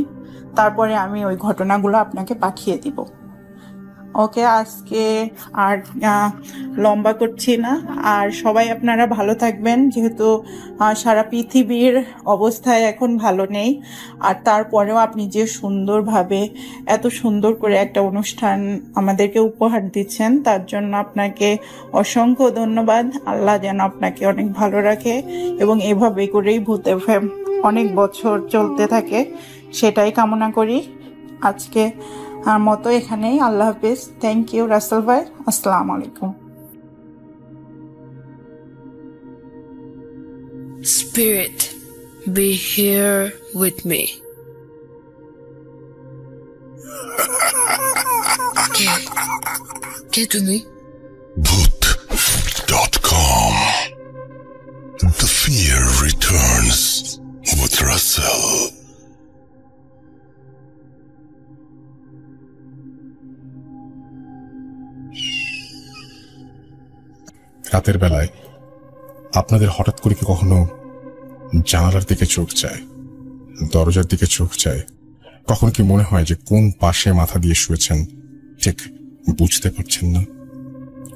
তারপরে আমি ওই ঘটনাগুলো আপনাকে পাঠিয়ে দিব। ওকে, আজকে আর লম্বা করছি না, আর সবাই আপনারা ভালো থাকবেন, যেহেতু সারা পৃথিবীর অবস্থায় এখন ভালো নেই। আর তারপরেও আপনি যে সুন্দরভাবে এত সুন্দর করে একটা অনুষ্ঠান আমাদেরকে উপহার দিচ্ছেন, তার জন্য আপনাকে অসংখ্য ধন্যবাদ। আল্লাহ যেন আপনাকে অনেক ভালো রাখে এবং এভাবে করেই ভূত এফএম অনেক বছর চলতে থাকে, সেটাই কামনা করি। আজকে মতো এখানেই, আল্লাহ হাফিজ। থ্যাংক ইউ রাসেল ভাই, আসসালামু আলাইকুম। Spirit, be here with me. কে তুমি? Bhoot.com. The fear returns with Russell. রাতের বেলায় আপনাদের হঠাৎ করে কি কখনো জানালার দিকে চোখ যায়, দরজার দিকে চোখ যায়? কখন কি মনে হয় যে কোন পাশে মাথা দিয়ে শুয়েছেন ঠিক বুঝতে পারছেন না?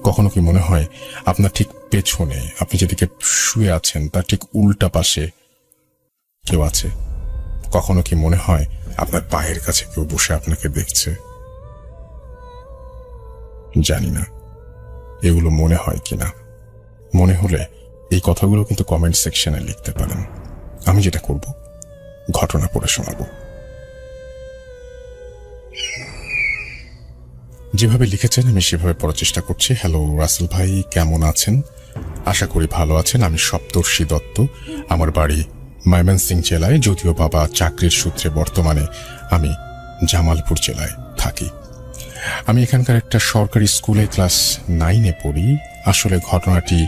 কখনো কি মনে হয় আপনার ঠিক পেছনে, আপনি যেদিকে শুয়ে আছেন তার ঠিক উল্টা পাশে কেউ আছে? কখনো কি মনে হয় আপনার পায়ের কাছে কেউ বসে আপনাকে দেখছে? জানি না এগুলো মনে হয় কিনা। মনে হলে এই কথাগুলো কিন্তু কমেন্ট সেকশনে লিখতে পারেন, আমি যেটা করব ঘটনা পড়ে শোনাবো। যেভাবে লিখেছেন আমি সেভাবে পড়ার চেষ্টা করছি। হ্যালো রাসেল ভাই, কেমন আছেন? আশা করি ভালো আছেন। আমি সপ্তর্ষি দত্ত, আমার বাড়ি ময়মনসিংহ জেলায়, যদিও বাবা চাকরির সূত্রে বর্তমানে আমি জামালপুর জেলায় থাকি। আমি এখানকার একটা সরকারি স্কুলে ক্লাস 9-এ পড়ি। আসলে ঘটনাটি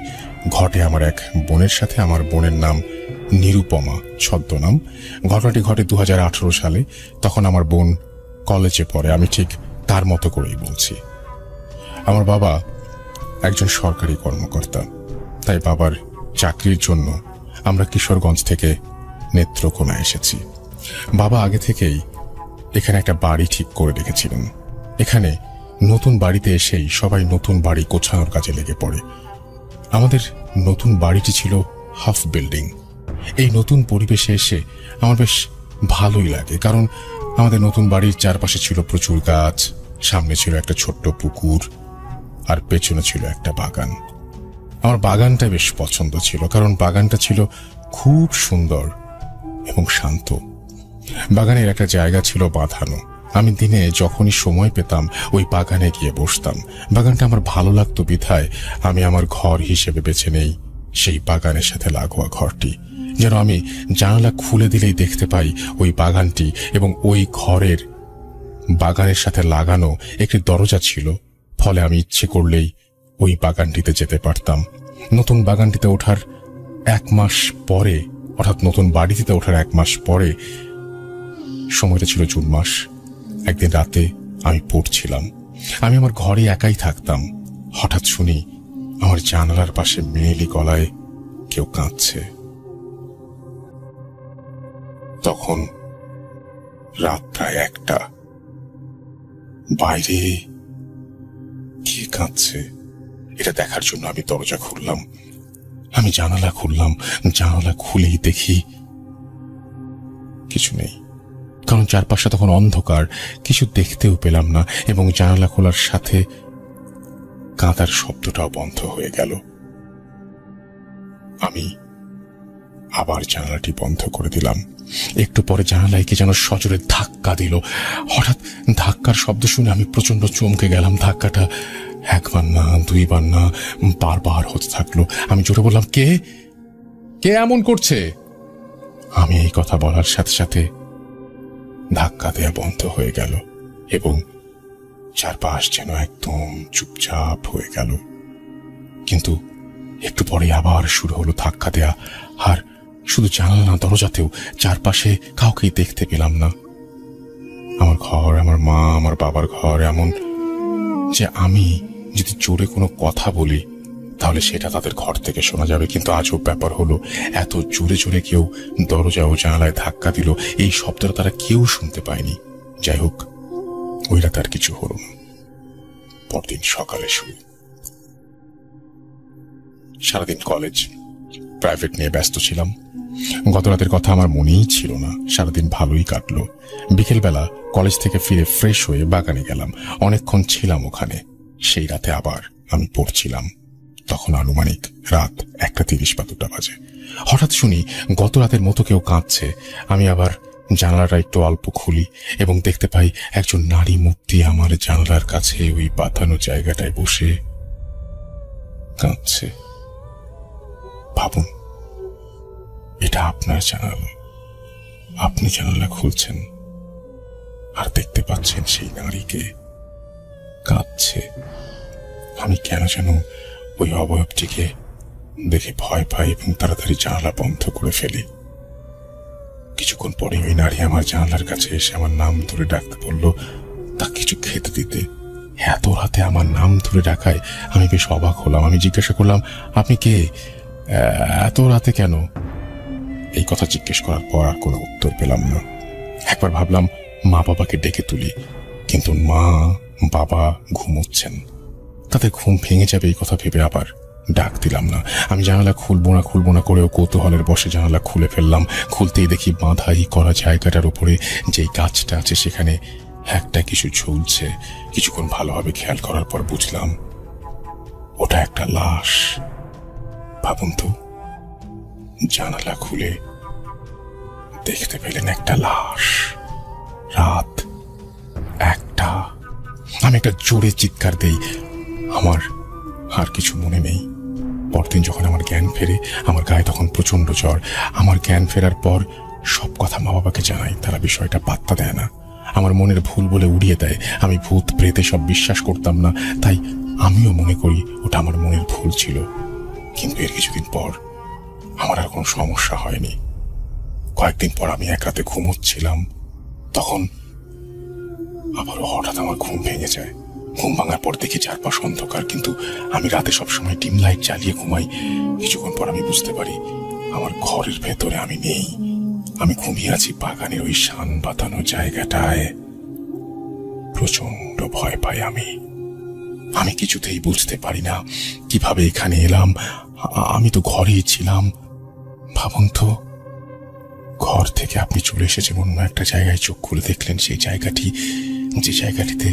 ঘটে আমার এক বোনের সাথে। আমার বোনের নাম নিরুপমা, ছদ্মনাম। ঘটনাটি ঘটে 2018 সালে। তখন আমার বোন কলেজে পড়ে। আমি ঠিক তার মতো করেই বলছি। আমার বাবা একজন সরকারি কর্মকর্তা, তাই বাবার চাকরির জন্য আমরা কিশোরগঞ্জ থেকে নেত্রকোনা এসেছি। বাবা আগে থেকেই এখানে একটা বাড়ি ঠিক করে রেখেছিলেন। এখানে নতুন বাড়িতে এসেই সবাই নতুন বাড়ি গোছানোর কাজে লেগে পড়ে। আমাদের নতুন বাড়িটি ছিল হাফ বিল্ডিং। এই নতুন পরিবেশে এসে আমার বেশ ভালোই লাগে, কারণ আমাদের নতুন বাড়ির চারপাশে ছিল প্রচুর গাছ, সামনে ছিল একটা ছোট্ট পুকুর, আর পেছনে ছিল একটা বাগান। আমার বাগানটা বেশ পছন্দ ছিল, কারণ বাগানটা ছিল খুব সুন্দর এবং শান্ত। বাগানের একটা জায়গা ছিল বাঁধানো। আমি দিনে যখনই সময় পেতাম ওই বাগানে গিয়ে বসতাম। বাগানটা আমার ভালো লাগতো বিধায় আমি আমার ঘর হিসেবে বেছে নেই সেই বাগানের সাথে লাগোয়া ঘরটি। যেন আমি জানালা খুলে দিলেই দেখতে পাই ওই বাগানটি, এবং ওই ঘরের বাগানের সাথে লাগানো একটি দরজা ছিল। ফলে আমি ইচ্ছে করলেই ওই বাগানটিতে যেতে পারতাম। নতুন বাগানটিতে ওঠার 1 মাস পরে, অর্থাৎ নতুন বাড়িটিতে ওঠার 1 মাস পরে, সময়টা ছিল জুন মাস। একদিন রাতে আমি পড়ছিলাম, আমি আমার ঘরে একাই থাকতাম। হঠাৎ শুনি আমার জানালার পাশে মেয়েলি গলায় কেউ কাঁদছে। তখন রাত প্রায় 1টা। বাইরে কে কাঁদছে এটা দেখার জন্য আমি দরজা খুললাম। আমি জানালা খুললাম, জানালা খুলেই দেখি কিছু নেই, কারণ চারপাশে তখন অন্ধকার, কিছু দেখতেও পেলাম না। এবং জানালা খোলার সাথে কাঁদার শব্দটাও বন্ধ হয়ে গেল। আমি আবার জানালাটি বন্ধ করে দিলাম। একটু পরে জানালায় কে যেন সজোরে ধাক্কা দিল। হঠাৎ ধাক্কার শব্দ শুনে আমি প্রচন্ড চমকে গেলাম। ধাক্কাটা 1 বার না, 2 বার না, বারবার হতে থাকলো। আমি জোরে বললাম, কে কে এমন করছে? আমি এই কথা বলার সাথে সাথে ধাক্কা দেয়া বন্ধ হয়ে গেল এবং চারপাশ যেন একদম চুপচাপ হয়ে গেল। কিন্তু একটু পরে আবার শুরু হলো ধাক্কা দেয়া। আর শুধু জানালা না, দরজাতেও। চারপাশে কাউকেই দেখতে পেলাম না। আমার ঘর, আমার মা, আমার বাবার ঘর এমন যে আমি যদি জোরে কোনো কথা বলি তাহলে সেটা তাদের ঘর থেকে শোনা যাবে। কিন্তু আজব ব্যাপার হলো, এত জোরে জোরে কেউ দরজা ও জানালায় ধাক্কা দিল, এই শব্দটা তারা কেউ শুনতে পায়নি। যাই হোক, ওই রাতে আর কিছু হলো না। পরদিন সকালে শুরু। সারাদিন কলেজ, প্রাইভেট নিয়ে ব্যস্ত ছিলাম। গত রাতের কথা আমার মনেই ছিল না। সারাদিন ভালোই কাটলো। বিকেলবেলা কলেজ থেকে ফিরে ফ্রেশ হয়ে বাগানে গেলাম। অনেকক্ষণ ছিলাম ওখানে। সেই রাতে আবার আমি পড়ছিলাম। তখন আনুমানিক রাত 1:30 বা 2টা বাজে। হঠাৎ শুনি গত রাতের মতো কেউ কাঁদছে। আমি আবার জানালাটা একটু অল্প খুলি এবং দেখতে পাই একজন নারী মূর্তি আমার জানালার কাছে ওই পাতানো জায়গাটায় বসে কাঁদছে। ভাবুন, এটা আপনার জানালা, আপনি জানালা খুলছেন আর দেখতে পাচ্ছেন সেই নারীকে কাঁদছে। আমি কেন যেন ওই অবয়বটিকে দেখে ভয় পাই এবং তাড়াতাড়ি জানালা বন্ধ করে ফেলি। কিছুক্ষণ পরে ওই নারী আমার জানালার কাছে এসে আমার নাম ধরে ডাকতে বলল তা কিছু খেতে দিতে। এত রাতে আমার নাম ধরে ডাকায় আমি বেশ অবাক হলাম। আমি জিজ্ঞাসা করলাম, আপনি কে? এত রাতে কেন? এই কথা জিজ্ঞেস করার পর আর কোনো উত্তর পেলাম না। একবার ভাবলাম মা বাবাকে ডেকে তুলি, কিন্তু মা বাবা ঘুমোচ্ছেন, তাদের ঘুম ভেঙে যাবে এই কথা ভেবে আবার ডাক দিলাম না। আমি জানালা খুলবো না করেও কৌতূহলের বসে জানালা খুলে ফেললাম। খুলতেই দেখি বাঁধাই করা জায়গাটার উপরে যেই গাছটা আছে সেখানে একটা কিছু ঝুলছে। কিছুক্ষণ ভালোভাবে খেয়াল করার পর বুঝলাম ওটা একটা লাশ। ভাবুন তো, জানালা খুলে দেখতে পেলেন একটা লাশ। রাত 1টা। আমি একটা জোরে চিৎকার দেই। আমার আর কিছু মনে নেই। পরদিন যখন আমার জ্ঞান ফেরে, আমার গায়ে তখন প্রচন্ড জ্বর। আমার জ্ঞান ফেরার পর সব কথা মা বাবাকে জানাই। তারা বিষয়টা পাত্তা দেয় না, আমার মনের ভুল বলে উড়িয়ে দেয়। আমি ভূত প্রেতে সব বিশ্বাস করতাম না, তাই আমিও মনে করি ওটা আমার মনের ভুল ছিল। কিন্তু এর কিছুদিন পর আমার আর কোনো সমস্যা হয়নি। কয়েকদিন পর আমি এক রাতে ঘুমোচ্ছিলাম, তখন আবারও হঠাৎ আমার ঘুম ভেঙে যায়। ঘুম ভাঙার পর দেখি চারপাশ অন্ধকার, কিন্তু আমি রাতে সবসময় ডিম লাইট জ্বালিয়ে ঘুমাই। কিছুক্ষণ পর আমি বুঝতে পারি আমার ঘরের ভেতরে আমি নেই। আমি ঘুমিয়ে আছি বাগানের ওই শান বাতানো জায়গাটায়। প্রচন্ড ভয় পাই আমি কিছুতেই বুঝতে পারি না কিভাবে এখানে এলাম। আমি তো ঘরেই ছিলাম। ভাবুন তো, ঘর থেকে আপনি চলে এসেছেন অন্য একটা জায়গায়, চোখ খুলে দেখলেন সেই জায়গাটি, যে জায়গাটিতে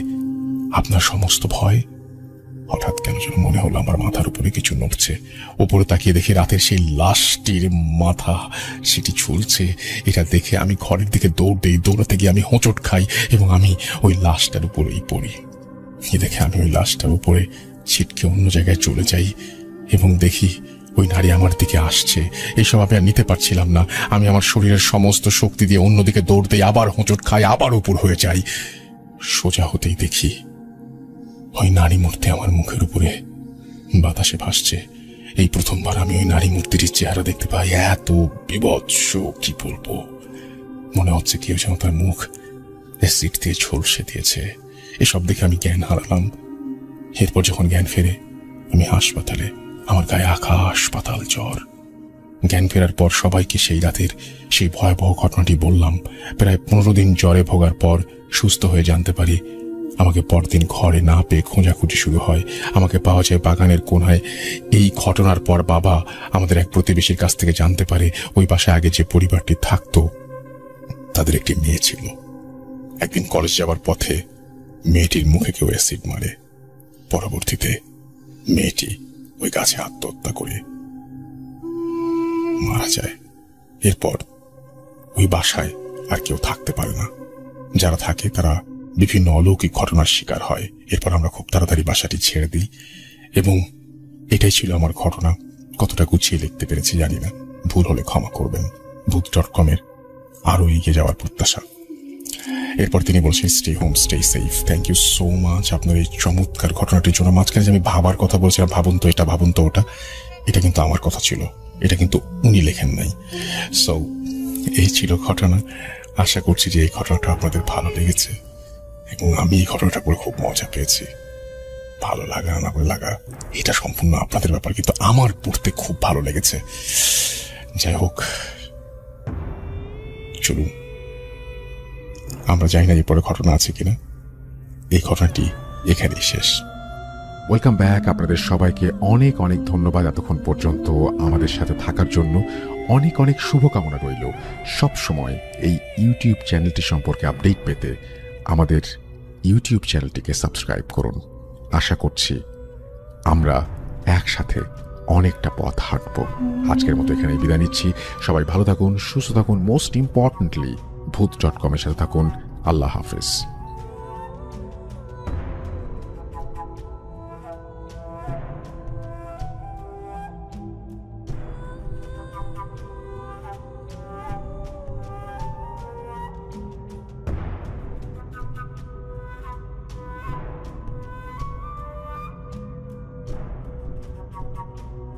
আপনার সমস্ত ভয়। হঠাৎ কেন যেন মনে হলো আমার মাথার উপরে কিছু নড়ছে। ওপরে তাকিয়ে দেখি রাতের সেই লাশটির মাথা সেটি ঝুলছে। এটা দেখে আমি ঘরের দিকে দৌড় দিই। দৌড়াতে গিয়ে আমি হোঁচট খাই এবং আমি ওই লাশটার উপরেই পড়ি। দেখে আমি ওই লাশটার উপরে ছিটকে অন্য জায়গায় চলে যাই এবং দেখি ওই নারী আমার দিকে আসছে, এইসব আমি আর নিতে পারছিলাম না। আমি আমার শরীরের সমস্ত শক্তি দিয়ে অন্যদিকে দৌড় দিই, আবার হোঁচট খাই, আবার উপর হয়ে যাই। সোজা হতেই দেখি ওই নারী মূর্তি আমার মুখের উপরে বাতাসে ভাসছে। এই প্রথমবার আমি ওই নারী মূর্তিটির চেহারা দেখতে পাই। এত বিভৎস, কি বলবো, মনে হচ্ছে কেউ যেন তার মুখ অ্যাসিড দিয়ে ঝলসে দিয়েছে। এসব দেখে আমি জ্ঞান হারালাম। এরপর যখন জ্ঞান ফেরে আমি হাসপাতালে, আমার গায়ে আকাশ পাতাল জ্বর। জ্ঞান ফেরার পর সবাইকে সেই রাতের সেই ভয়াবহ ঘটনাটি বললাম। প্রায় 15 দিন জ্বরে ভোগার পর সুস্থ হয়ে জানতে পারি আমাকে পরদিন ঘরে না পেয়ে খোঁজাখুঁজি শুরু হয়। আমাকে পাওয়া যায় বাগানের কোনায়। এই ঘটনার পর বাবা আমাদের এক প্রতিবেশীর কাছ থেকে জানতে পারে ওই বাসায় আগে যে পরিবারটি থাকতো তাদের একটি মেয়ে ছিল। একদিন কলেজ যাওয়ার পথে মেয়েটির মুখে কেউ অ্যাসিড মারে। পরবর্তীতে মেয়েটি ওই গাছে আত্মহত্যা করে মারা যায়। এরপর ওই বাসায় আর কেউ থাকতে পারে না। যারা থাকে তারা বিভিন্ন অলৌকিক ঘটনার শিকার হয়। এরপর আমরা খুব তাড়াতাড়ি বাসাটি ছেড়ে দিই এবং এটাই ছিল আমার ঘটনা। কতটা গুছিয়ে লিখতে পেরেছি জানি না, ভুল হলে ক্ষমা করবেন। ভূত.com-এর আরো এগিয়ে যাওয়ার প্রত্যাশা। এরপর তিনি বলছেন, stay home, stay safe. Thank you so much আপনার এই চমৎকার ঘটনাটির জন্য। মাঝখানে যে আমি ভাবার কথা বলছিলাম, ভাবুন তো এটা, ভাবুন তো ওটা, এটা কিন্তু আমার কথা ছিল, এটা কিন্তু উনি লেখেন নাই। সো এই ছিল ঘটনা। আশা করছি যে এই ঘটনাটা আপনাদের ভালো লেগেছে এবং আমি এই ঘটনাটা পড়ে খুব মজা পেয়েছি। ভালো লাগা না লাগা এটা সম্পূর্ণ আপনাদের ব্যাপার, কিন্তু আমার পড়তে খুব ভালো লেগেছে। যাই হোক, চলুন, আমরা জানি না এরপরে ঘটনা আছে কিনা। এই ঘটনাটি এখানেই শেষ। Welcome back. আপনাদের সবাইকে অনেক অনেক ধন্যবাদ এতক্ষণ পর্যন্ত আমাদের সাথে থাকার জন্য। অনেক অনেক শুভকামনা রইল। সব সময় এই ইউটিউব চ্যানেলটি সম্পর্কে আপডেট পেতে আমাদের ইউটিউব চ্যানেলটিকে সাবস্ক্রাইব করুন। আশা করছি আমরা একসাথে অনেকটা পথ হাঁটব। আজকের মতো এখানে বিদায় নিচ্ছি। সবাই ভালো থাকুন, সুস্থ থাকুন, মোস্ট ইম্পর্টেন্টলি ভূত.com-এর সাথে থাকুন। আল্লাহ হাফেজ।